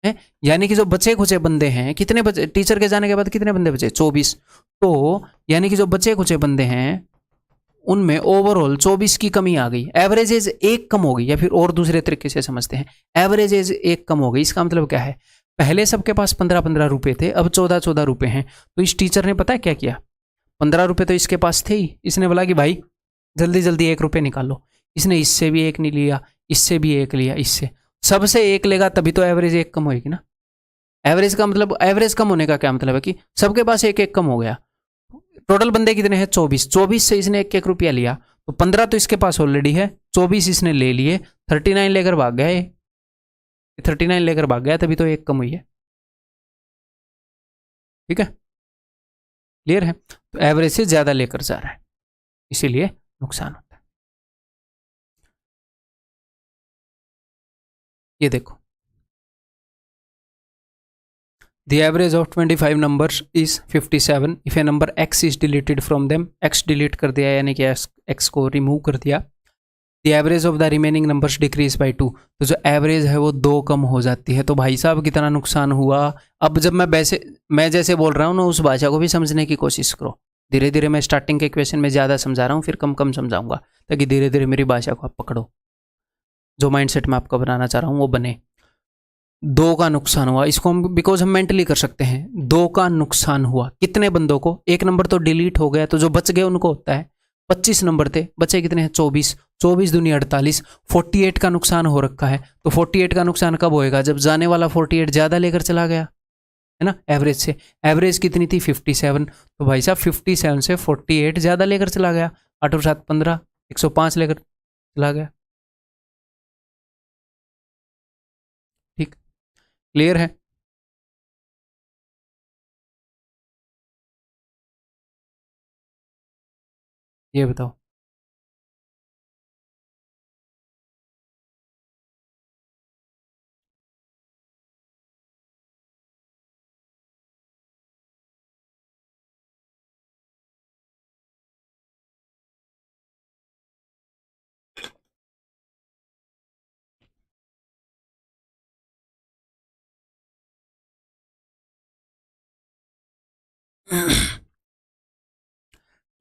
है, यानी कि जो बचे खुचे बंदे हैं, कितने बचे? टीचर के जाने के बाद कितने बंदे बचे? 24। तो यानी कि जो बचे खुचे बंदे हैं उनमें ओवरऑल 24 की कमी आ गई, एवरेज एज 1 कम हो गई। या फिर और दूसरे तरीके से समझते हैं, एवरेज एज 1 कम हो गई, इसका मतलब क्या है? पहले सबके पास 15-15 रुपए थे, अब 14-14 रुपए हैं। तो इस टीचर ने पता है क्या किया? 15 रुपए तो इसके पास थे ही, इसने बोला कि भाई जल्दी जल्दी 1 रुपये निकालो। इसने इससे भी 1 नहीं लिया, इससे भी 1 लिया, इससे सबसे 1 लेगा, तभी तो एवरेज 1 कम होगी ना। एवरेज का मतलब, एवरेज कम होने का क्या मतलब है कि सबके पास 1-1 कम हो गया। टोटल बंदे कितने हैं? 24। 24 से इसने 1-1 रुपया लिया, तो 15 तो इसके पास ऑलरेडी है, 24 इसने ले लिए, 39 लेकर भाग गया। ये 39 लेकर भाग गया, तभी तो 1 कम हुई है, ठीक है। क्लियर है? तो एवरेज से ज्यादा लेकर जा रहा है, इसीलिए नुकसान होता है। ये देखो, the average of 25 numbers is 57 if a number x is deleted from them, x delete कर दिया यानी कि x को रिमूव कर दिया, the average of the remaining numbers decrease by 2, तो जो एवरेज है वो 2 कम हो जाती है। तो भाई साहब कितना नुकसान हुआ? अब जब मैं जैसे बोल रहा हूँ ना, उस भाषा को भी समझने की कोशिश करो। धीरे धीरे मैं स्टार्टिंग के क्वेश्चन में ज़्यादा समझा रहा हूँ, फिर कम कम समझाऊंगा, ताकि धीरे धीरे मेरी भाषा को आप पकड़ो, जो माइंडसेट मैं आपका बनाना चाह रहा हूँ वो बने। 2 का नुकसान हुआ, इसको हम बिकॉज हम मेंटली कर सकते हैं। 2 का नुकसान हुआ कितने बंदों को? 1 नंबर तो डिलीट हो गया, तो जो बच गए उनको होता है। 25 नंबर थे, बचे कितने हैं? 24। 24 दूनी 48, 48 का नुकसान हो रखा है। तो 48 का नुकसान कब होएगा? जब जाने वाला 48 ज़्यादा लेकर चला गया, है ना, एवरेज से। एवरेज कितनी थी? 57। तो भाई साहब 57 से 48 ज़्यादा लेकर चला गया, 8 और 7 15, 105 लेकर चला गया, ठीक। क्लियर है? ये बताओ।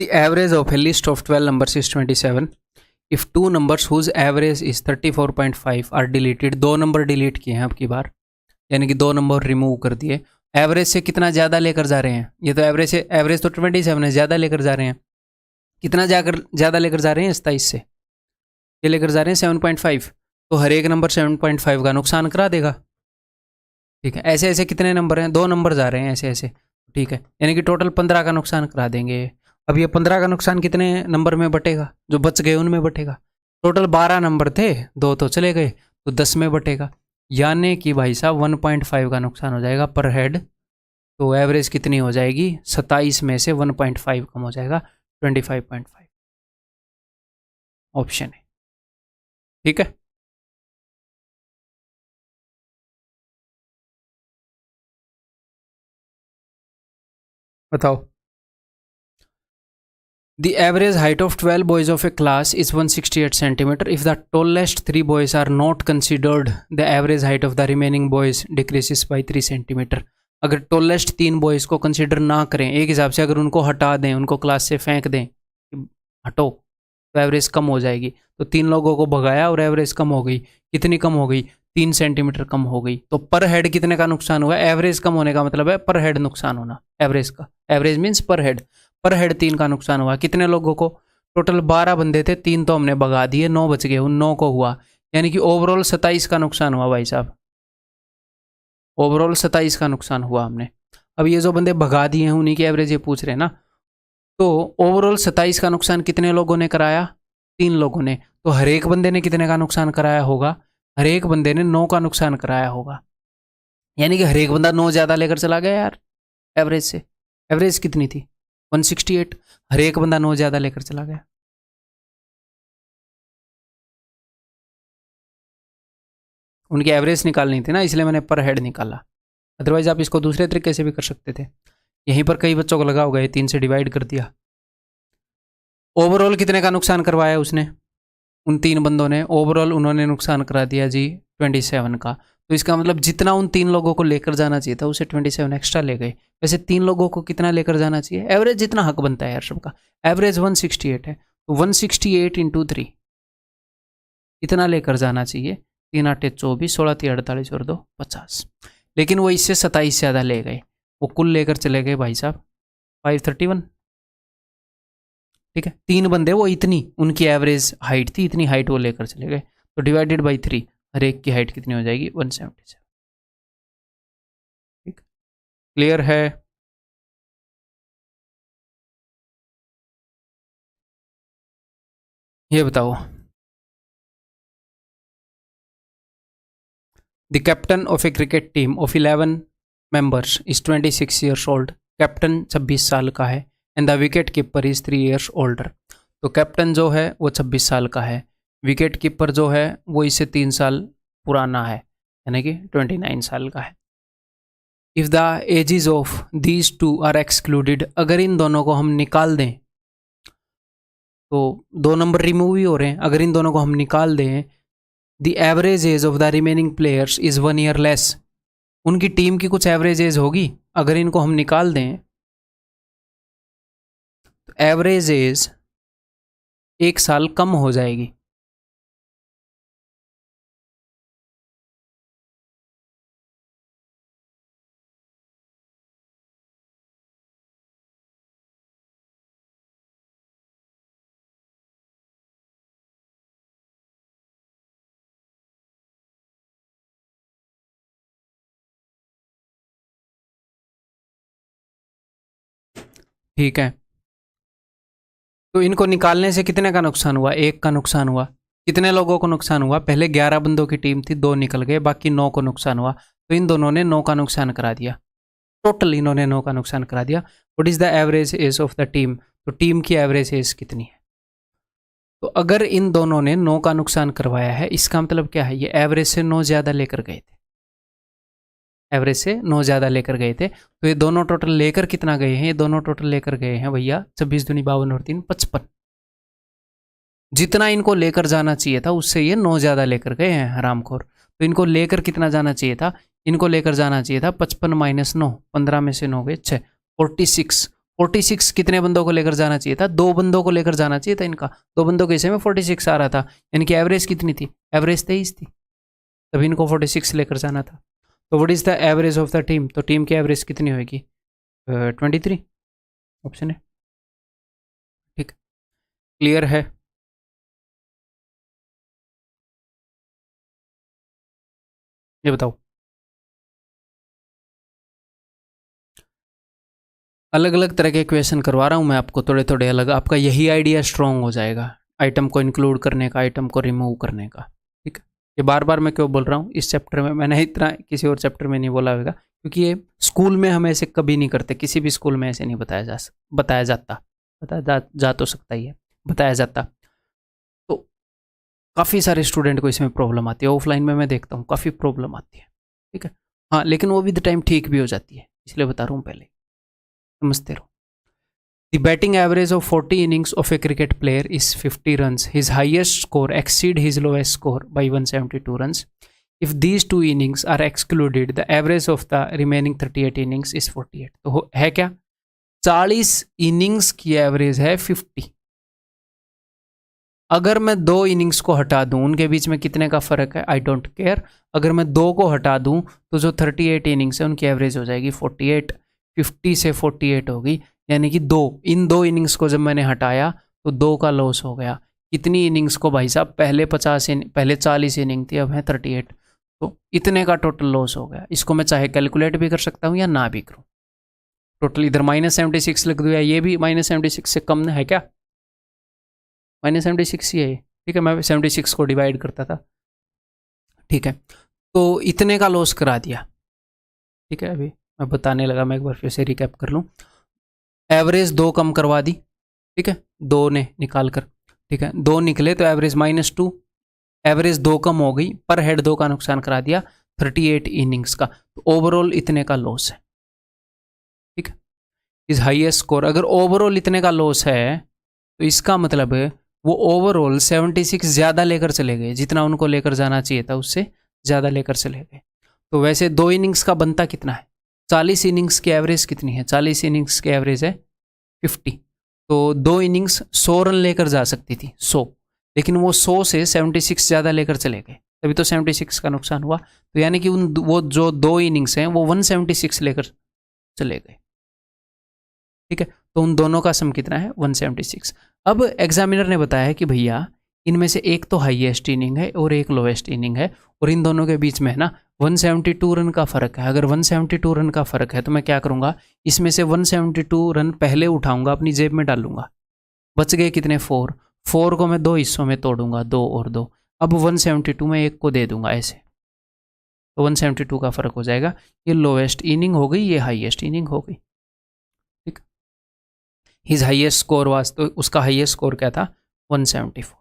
The average of a list of 12 numbers is 27. If 2 numbers whose average is 34.5 are deleted, 2 number delete किए हैं अब की बार, यानी कि 2 नंबर रिमूव कर दिए। एवरेज से कितना ज़्यादा लेकर जा रहे हैं? ये तो एवरेज से, एवरेज तो 27 है, ज़्यादा लेकर जा रहे हैं। कितना ज़्यादा लेकर जा रहे हैं? 27 से ये लेकर जा रहे हैं 7.5, तो हर एक नंबर 7.5 का नुकसान करा देगा, ठीक है। ऐसे ऐसे कितने नंबर हैं? 2 नंबर जा रहे हैं ऐसे ऐसे, ठीक है, यानी कि टोटल 15 का नुकसान करा देंगे। अब ये 15 का नुकसान कितने नंबर में बटेगा? जो बच गए उनमें बटेगा। टोटल 12 नंबर थे, 2 तो चले गए, तो 10 में बटेगा। यानी कि भाई साहब 1.5 का नुकसान हो जाएगा पर हेड। तो एवरेज कितनी हो जाएगी, 27 में से 1.5 कम हो जाएगा, 25.5 ऑप्शन है। ठीक है, बताओ। The average height of 12 boys of a class is 168 centimeter. If the tallest 3 boys are not considered, the average height of the remaining boys decreases by 3 centimeter. अगर टोलेस्ट 3 बॉयज़ को कंसिडर ना करें, एक हिसाब से अगर उनको हटा दें, उनको क्लास से फेंक दें, हटो, तो एवरेज कम हो जाएगी। तो 3 लोगों को भगाया और एवरेज कम हो गई। कितनी कम हो गई, 3 सेंटीमीटर कम हो गई। तो पर हेड कितने का नुकसान हुआ, एवरेज कम होने का मतलब है पर हेड नुकसान होना एवरेज का। एवरेज मीन्स पर हेड 3 का नुकसान हुआ। कितने लोगों को, टोटल 12 बंदे थे, 3 तो हमने भगा दिए, 9 बच गए, उन 9 को हुआ, यानी कि ओवरऑल 27 का नुकसान हुआ भाई साहब। ओवरऑल 27 का नुकसान हुआ हमने। अब ये जो बंदे भगा दिए हैं उन्हीं की एवरेज ये पूछ रहे हैं ना। तो ओवरऑल 27 का नुकसान कितने लोगों ने कराया, 3 लोगों ने। तो हर एक बंदे ने कितने का नुकसान कराया होगा, हर एक बंदे ने 9 का नुकसान कराया होगा। यानी कि हर एक बंदा 9 ज़्यादा लेकर चला गया यार एवरेज से। एवरेज कितनी थी, 168, हर एक बंदा 9 ज़्यादा लेकर चला गया। उनकी एवरेज निकालनी थी ना, इसलिए मैंने पर हेड निकाला। अदरवाइज आप इसको दूसरे तरीके से भी कर सकते थे। यहीं पर कई बच्चों को लगा होगा, ये 3 से डिवाइड कर दिया। ओवरऑल कितने का नुकसान करवाया उसने, उन 3 बंदों ने ओवरऑल उन्होंने नुकसान करा दिया जी 27 का। तो इसका मतलब जितना उन 3 लोगों को लेकर जाना चाहिए था उसे 27 एक्स्ट्रा ले गए। वैसे 3 लोगों को कितना लेकर जाना चाहिए, एवरेज जितना हक बनता है यार सबका। एवरेज 168 है, तो 168 इंटू 3 इतना लेकर जाना चाहिए। 3 8 24, 16 3 48 और 2 50। लेकिन वो इससे 27 ज़्यादा ले गए, वो कुल लेकर चले गए भाई साहब 531। ठीक है, 3 बंदे वो इतनी उनकी एवरेज हाइट थी, इतनी हाइट वो लेकर चले गए। तो डिवाइडेड बाई 3, हर एक की हाइट कितनी हो जाएगी, 177। ठीक, क्लियर है। ये बताओ, the captain of A cricket team of 11 members is 26 years old. Captain 26 साल का है, and the wicket keeper is 3 years older. तो कैप्टन जो है वो 26 साल का है, विकेट कीपर जो है वो इससे 3 साल पुराना है, यानी कि 29 साल का है। If the ages of these two are excluded, अगर इन दोनों को हम निकाल दें, तो 2 नंबर रिमूव ही हो रहे हैं, अगर इन दोनों को हम निकाल दें, the average age of the remaining players is 1 year less. उनकी टीम की कुछ एवरेज एज होगी, अगर इनको हम निकाल दें तो एवरेज एज 1 साल कम हो जाएगी। ठीक है, तो इनको निकालने से कितने का नुकसान हुआ, 1 का नुकसान हुआ। कितने लोगों को नुकसान हुआ, पहले 11 बंदों की टीम थी, 2 निकल गए, बाकी 9 को नुकसान हुआ। तो इन दोनों ने 9 का नुकसान करा दिया, टोटल इन्होंने 9 का नुकसान करा दिया। What is the average age of the team, तो टीम की एवरेज एज कितनी है। तो अगर इन दोनों ने 9 का नुकसान करवाया है, इसका मतलब क्या है, ये एवरेज से 9 ज़्यादा लेकर गए थे, एवरेज से 9 ज़्यादा लेकर गए थे। तो ये दोनों टोटल लेकर कितना गए हैं, ये दोनों टोटल लेकर गए हैं भैया 26 दूनी 52 और 3 55। जितना इनको लेकर जाना चाहिए था उससे ये 9 ज़्यादा लेकर गए हैं हरामखोर। तो इनको लेकर कितना जाना चाहिए था, इनको लेकर जाना चाहिए था 55 माइनस 9, 15 में से 9 गए 6, 46। 46 कितने बंदों को लेकर जाना चाहिए था, 2 बंदों को लेकर जाना चाहिए था इनका। 2 बंदों के हिस्से में 46 आ रहा था, इनकी एवरेज कितनी थी, एवरेज 23 थी, तभी इनको 46 लेकर जाना था। तो what is the average of the team, तो टीम की एवरेज कितनी होगी, 23 ऑप्शन है। ठीक, क्लियर है। ये बताओ, अलग अलग तरह के क्वेश्चन करवा रहा हूँ मैं आपको, थोड़े थोड़े अलग, आपका यही आइडिया स्ट्रॉन्ग हो जाएगा आइटम को इंक्लूड करने का, आइटम को रिमूव करने का। ठीक है, ये बार बार मैं क्यों बोल रहा हूँ, इस चैप्टर में मैंने इतना किसी और चैप्टर में नहीं बोला होगा, क्योंकि ये स्कूल में हम ऐसे कभी नहीं करते, किसी भी स्कूल में ऐसे नहीं बताया जा तो सकता ही है, बताया जाता। तो काफ़ी सारे स्टूडेंट को इसमें प्रॉब्लम आती है, ऑफलाइन में मैं देखता हूँ काफ़ी प्रॉब्लम आती है, ठीक है। हाँ, लेकिन वो विद टाइम ठीक भी हो जाती है, इसलिए बता रहा हूँ पहले, समझते रहो। The batting average of 40 innings of a cricket player is 50 runs. His highest score exceed his lowest score by 172 runs. If these two innings are excluded, the average of the remaining 38 innings is 48. तो है क्या, 40 innings की average है 50। अगर मैं 2 innings को हटा दूं, उनके बीच में कितने का फर्क है, आई डोंट केयर। अगर मैं 2 को हटा दूं तो जो 38 इनिंग्स है उनकी एवरेज हो जाएगी 48। 50 से 48 होगी, यानी कि 2, इन 2 इनिंग्स को जब मैंने हटाया तो 2 का लॉस हो गया। कितनी इनिंग्स को भाई साहब, पहले 40 इनिंग थी, अब है 38, तो इतने का टोटल लॉस हो गया। इसको मैं चाहे कैलकुलेट भी कर सकता हूँ या ना भी करूँ। टोटल इधर -76 लिख दूँ, या ये भी -76 से कम है क्या, -76 ही है, ठीक है। मैं 76 को डिवाइड करता था, ठीक है। तो इतने का लॉस करा दिया, ठीक है। अभी मैं बताने लगा, मैं एक बार फिर से रिकैप कर लूँ। एवरेज 2 कम करवा दी, ठीक है, 2 ने निकाल कर, ठीक है, 2 निकले तो एवरेज -2, एवरेज 2 कम हो गई, पर हेड 2 का नुकसान करा दिया 38 इनिंग्स का, तो ओवरऑल इतने का लॉस है, ठीक है। इस हाईएस्ट स्कोर, अगर ओवरऑल इतने का लॉस है तो इसका मतलब है वो ओवरऑल 76 ज़्यादा लेकर चले गए, जितना उनको लेकर जाना चाहिए था उससे ज़्यादा लेकर चले गए। तो वैसे 2 इनिंग्स का बनता कितना है, 40 इनिंग्स की एवरेज कितनी है, 40 इनिंग्स की एवरेज है 50, तो 2 इनिंग्स 100 रन लेकर जा सकती थी, 100, लेकिन वो 100 से 76 ज़्यादा लेकर चले गए, तभी तो 76 का नुकसान हुआ। तो यानी कि वो जो 2 इनिंग्स हैं वो 176 लेकर चले गए, ठीक है। तो उन दोनों का सम कितना है, 176। अब एग्जामिनर ने बताया है कि भैया इनमें से एक तो हाईएस्ट इनिंग है और एक लोएस्ट इनिंग है, और इन दोनों के बीच में ना 172 रन का फ़र्क है। अगर 172 रन का फ़र्क है तो मैं क्या करूँगा, इसमें से 172 रन पहले उठाऊँगा, अपनी जेब में डालूंगा, बच गए कितने, 4 को मैं 2 हिस्सों में तोड़ूंगा, 2 और 2, अब 172 में 1 को दे दूंगा ऐसे, तो 172 का फ़र्क हो जाएगा। ये लोएस्ट इनिंग हो गई, ये हाईएस्ट इनिंग हो गई, ठीक। हिज हाईएस्ट स्कोर वाज, तो उसका हाईएस्ट स्कोर क्या था, 174।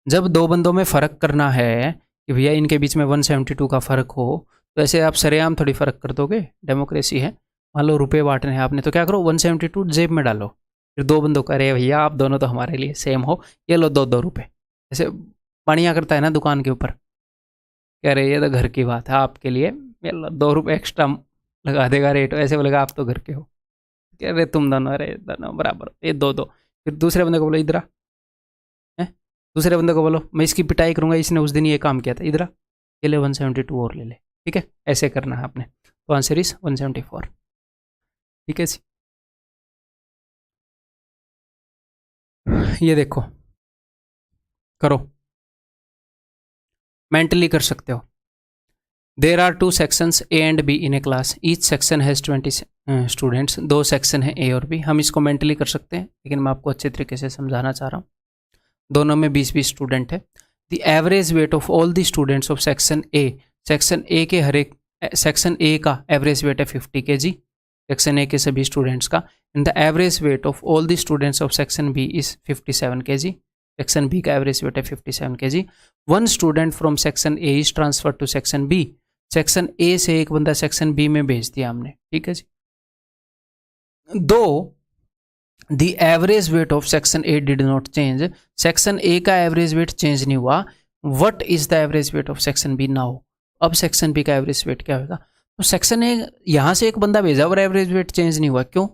जब 2 बंदों में फ़र्क करना है कि भैया इनके बीच में 172 का फ़र्क हो, तो ऐसे आप सरेआम थोड़ी फ़र्क कर दोगे, डेमोक्रेसी है। मान लो रुपए बांटने हैं आपने, तो क्या करो, 172 जेब में डालो, फिर 2 बंदों को, अरे भैया आप दोनों तो हमारे लिए सेम हो, ये लो 2-2 रुपये, ऐसे बढ़िया करता है ना दुकान के ऊपर, कह रहे ये तो घर की बात है, आपके लिए ये लो 2 रुपये एक्स्ट्रा लगा देगा रेट, ऐसे बोलेगा आप तो घर के हो, कह रहे तुम दोनों, अरे दोनों बराबर, ये 2-2। फिर दूसरे बंदे को बोलो इधर, दूसरे बंदे को बोलो मैं इसकी पिटाई करूंगा, इसने उस दिन ये काम किया था, इधर ये ले 172 और ले ले, ठीक है। ऐसे करना है आपने, तो आंसर इज 174, ठीक है जी। ये देखो, करो, मेंटली कर सकते हो। There are 2 sections A and B in a class, each section has 20 students, 2 section हैं ए और बी। हम इसको मेंटली कर सकते हैं, लेकिन मैं आपको अच्छे तरीके से समझाना चाह रहा हूँ। दोनों में 20-20 स्टूडेंट है। The average weight of all the students of section ए के हर एक, सेक्शन ए का एवरेज वेट है 50 kg, सेक्शन ए के सभी स्टूडेंट्स का, and the average weight of all the students of section B is 57 kg, section B का average weight है 57 kg। 1 student from section A is transfer to section B, section A से एक बंदा section B में भेज दिया हमने, ठीक है जी। Though the average weight of section A did not change, section A का एवरेज वेट चेंज नहीं हुआ, what is the average weight of section B now, अब सेक्शन बी का एवरेज वेट क्या होगा। तो सेक्शन ए, यहाँ से एक बंदा भेजा और एवरेज वेट चेंज नहीं हुआ, क्यों?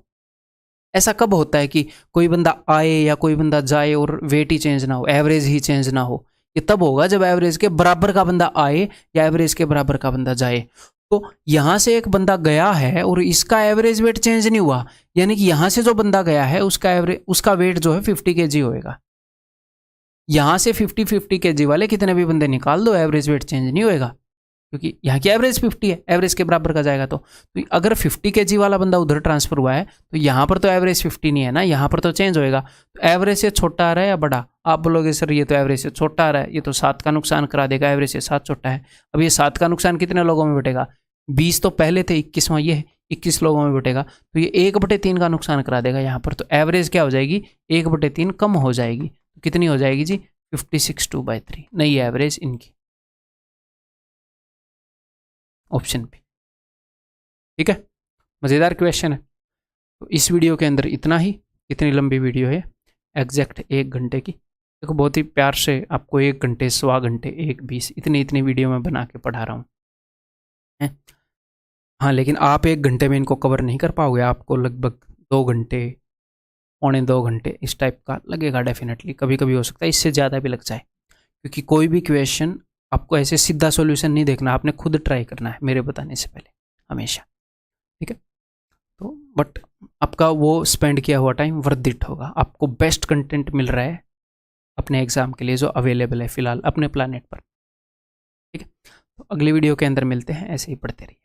ऐसा कब होता है कि कोई बंदा आए या कोई बंदा जाए और वेट ही चेंज ना हो, एवरेज ही चेंज ना हो? ये तब होगा जब एवरेज के बराबर का बंदा आए या एवरेज के बराबर का बंदा जाए। तो यहाँ से एक बंदा गया है और इसका एवरेज वेट चेंज नहीं हुआ, यानी कि यहाँ से जो बंदा गया है उसका वेट जो है 50 kg होएगा। यहाँ से 50 kg वाले कितने भी बंदे निकाल दो, एवरेज वेट चेंज नहीं होएगा, क्योंकि यहाँ की एवरेज 50 है, एवरेज के बराबर का जाएगा। तो अगर 50 kg वाला बंदा उधर ट्रांसफर हुआ है तो यहाँ पर तो एवरेज 50 नहीं है ना, यहाँ पर तो चेंज होएगा। तो एवरेज से छोटा आ रहा है या बड़ा? आप बोलोगे सर ये तो एवरेज से छोटा आ रहा है, ये तो 7 का नुकसान करा देगा, एवरेज से 7 छोटा है। अब ये 7 का नुकसान कितने लोगों में बटेगा, 20 तो पहले थे, 21वां ये है, 21 लोगों में बटेगा, तो ये 1/3 का नुकसान करा देगा यहाँ पर। तो एवरेज क्या हो जाएगी, 1/3 कम हो जाएगी। तो कितनी हो जाएगी जी, 56 2/3 नई एवरेज इनकी, ऑप्शन पे। ठीक है, मज़ेदार क्वेश्चन है। तो इस वीडियो के अंदर इतना ही। इतनी लंबी वीडियो है, एग्जैक्ट 1 घंटे की। देखो बहुत ही प्यार से आपको 1 घंटे, 1.25 घंटे, 1:20 इतनी वीडियो में बना के पढ़ा रहा हूँ। हाँ, लेकिन आप 1 घंटे में इनको कवर नहीं कर पाओगे, आपको लगभग 2 घंटे, 1.25 घंटे इस टाइप का लगेगा डेफिनेटली। कभी कभी हो सकता है इससे ज़्यादा भी लग जाए, क्योंकि कोई भी क्वेश्चन आपको ऐसे सीधा सॉल्यूशन नहीं देखना, आपने खुद ट्राई करना है मेरे बताने से पहले हमेशा। ठीक है, तो बट आपका वो स्पेंड किया हुआ टाइम वर्थ इट होगा। आपको बेस्ट कंटेंट मिल रहा है अपने एग्जाम के लिए जो अवेलेबल है फिलहाल अपने प्लानेट पर। ठीक है, तो अगली वीडियो के अंदर मिलते हैं, ऐसे ही पढ़ते रहिए।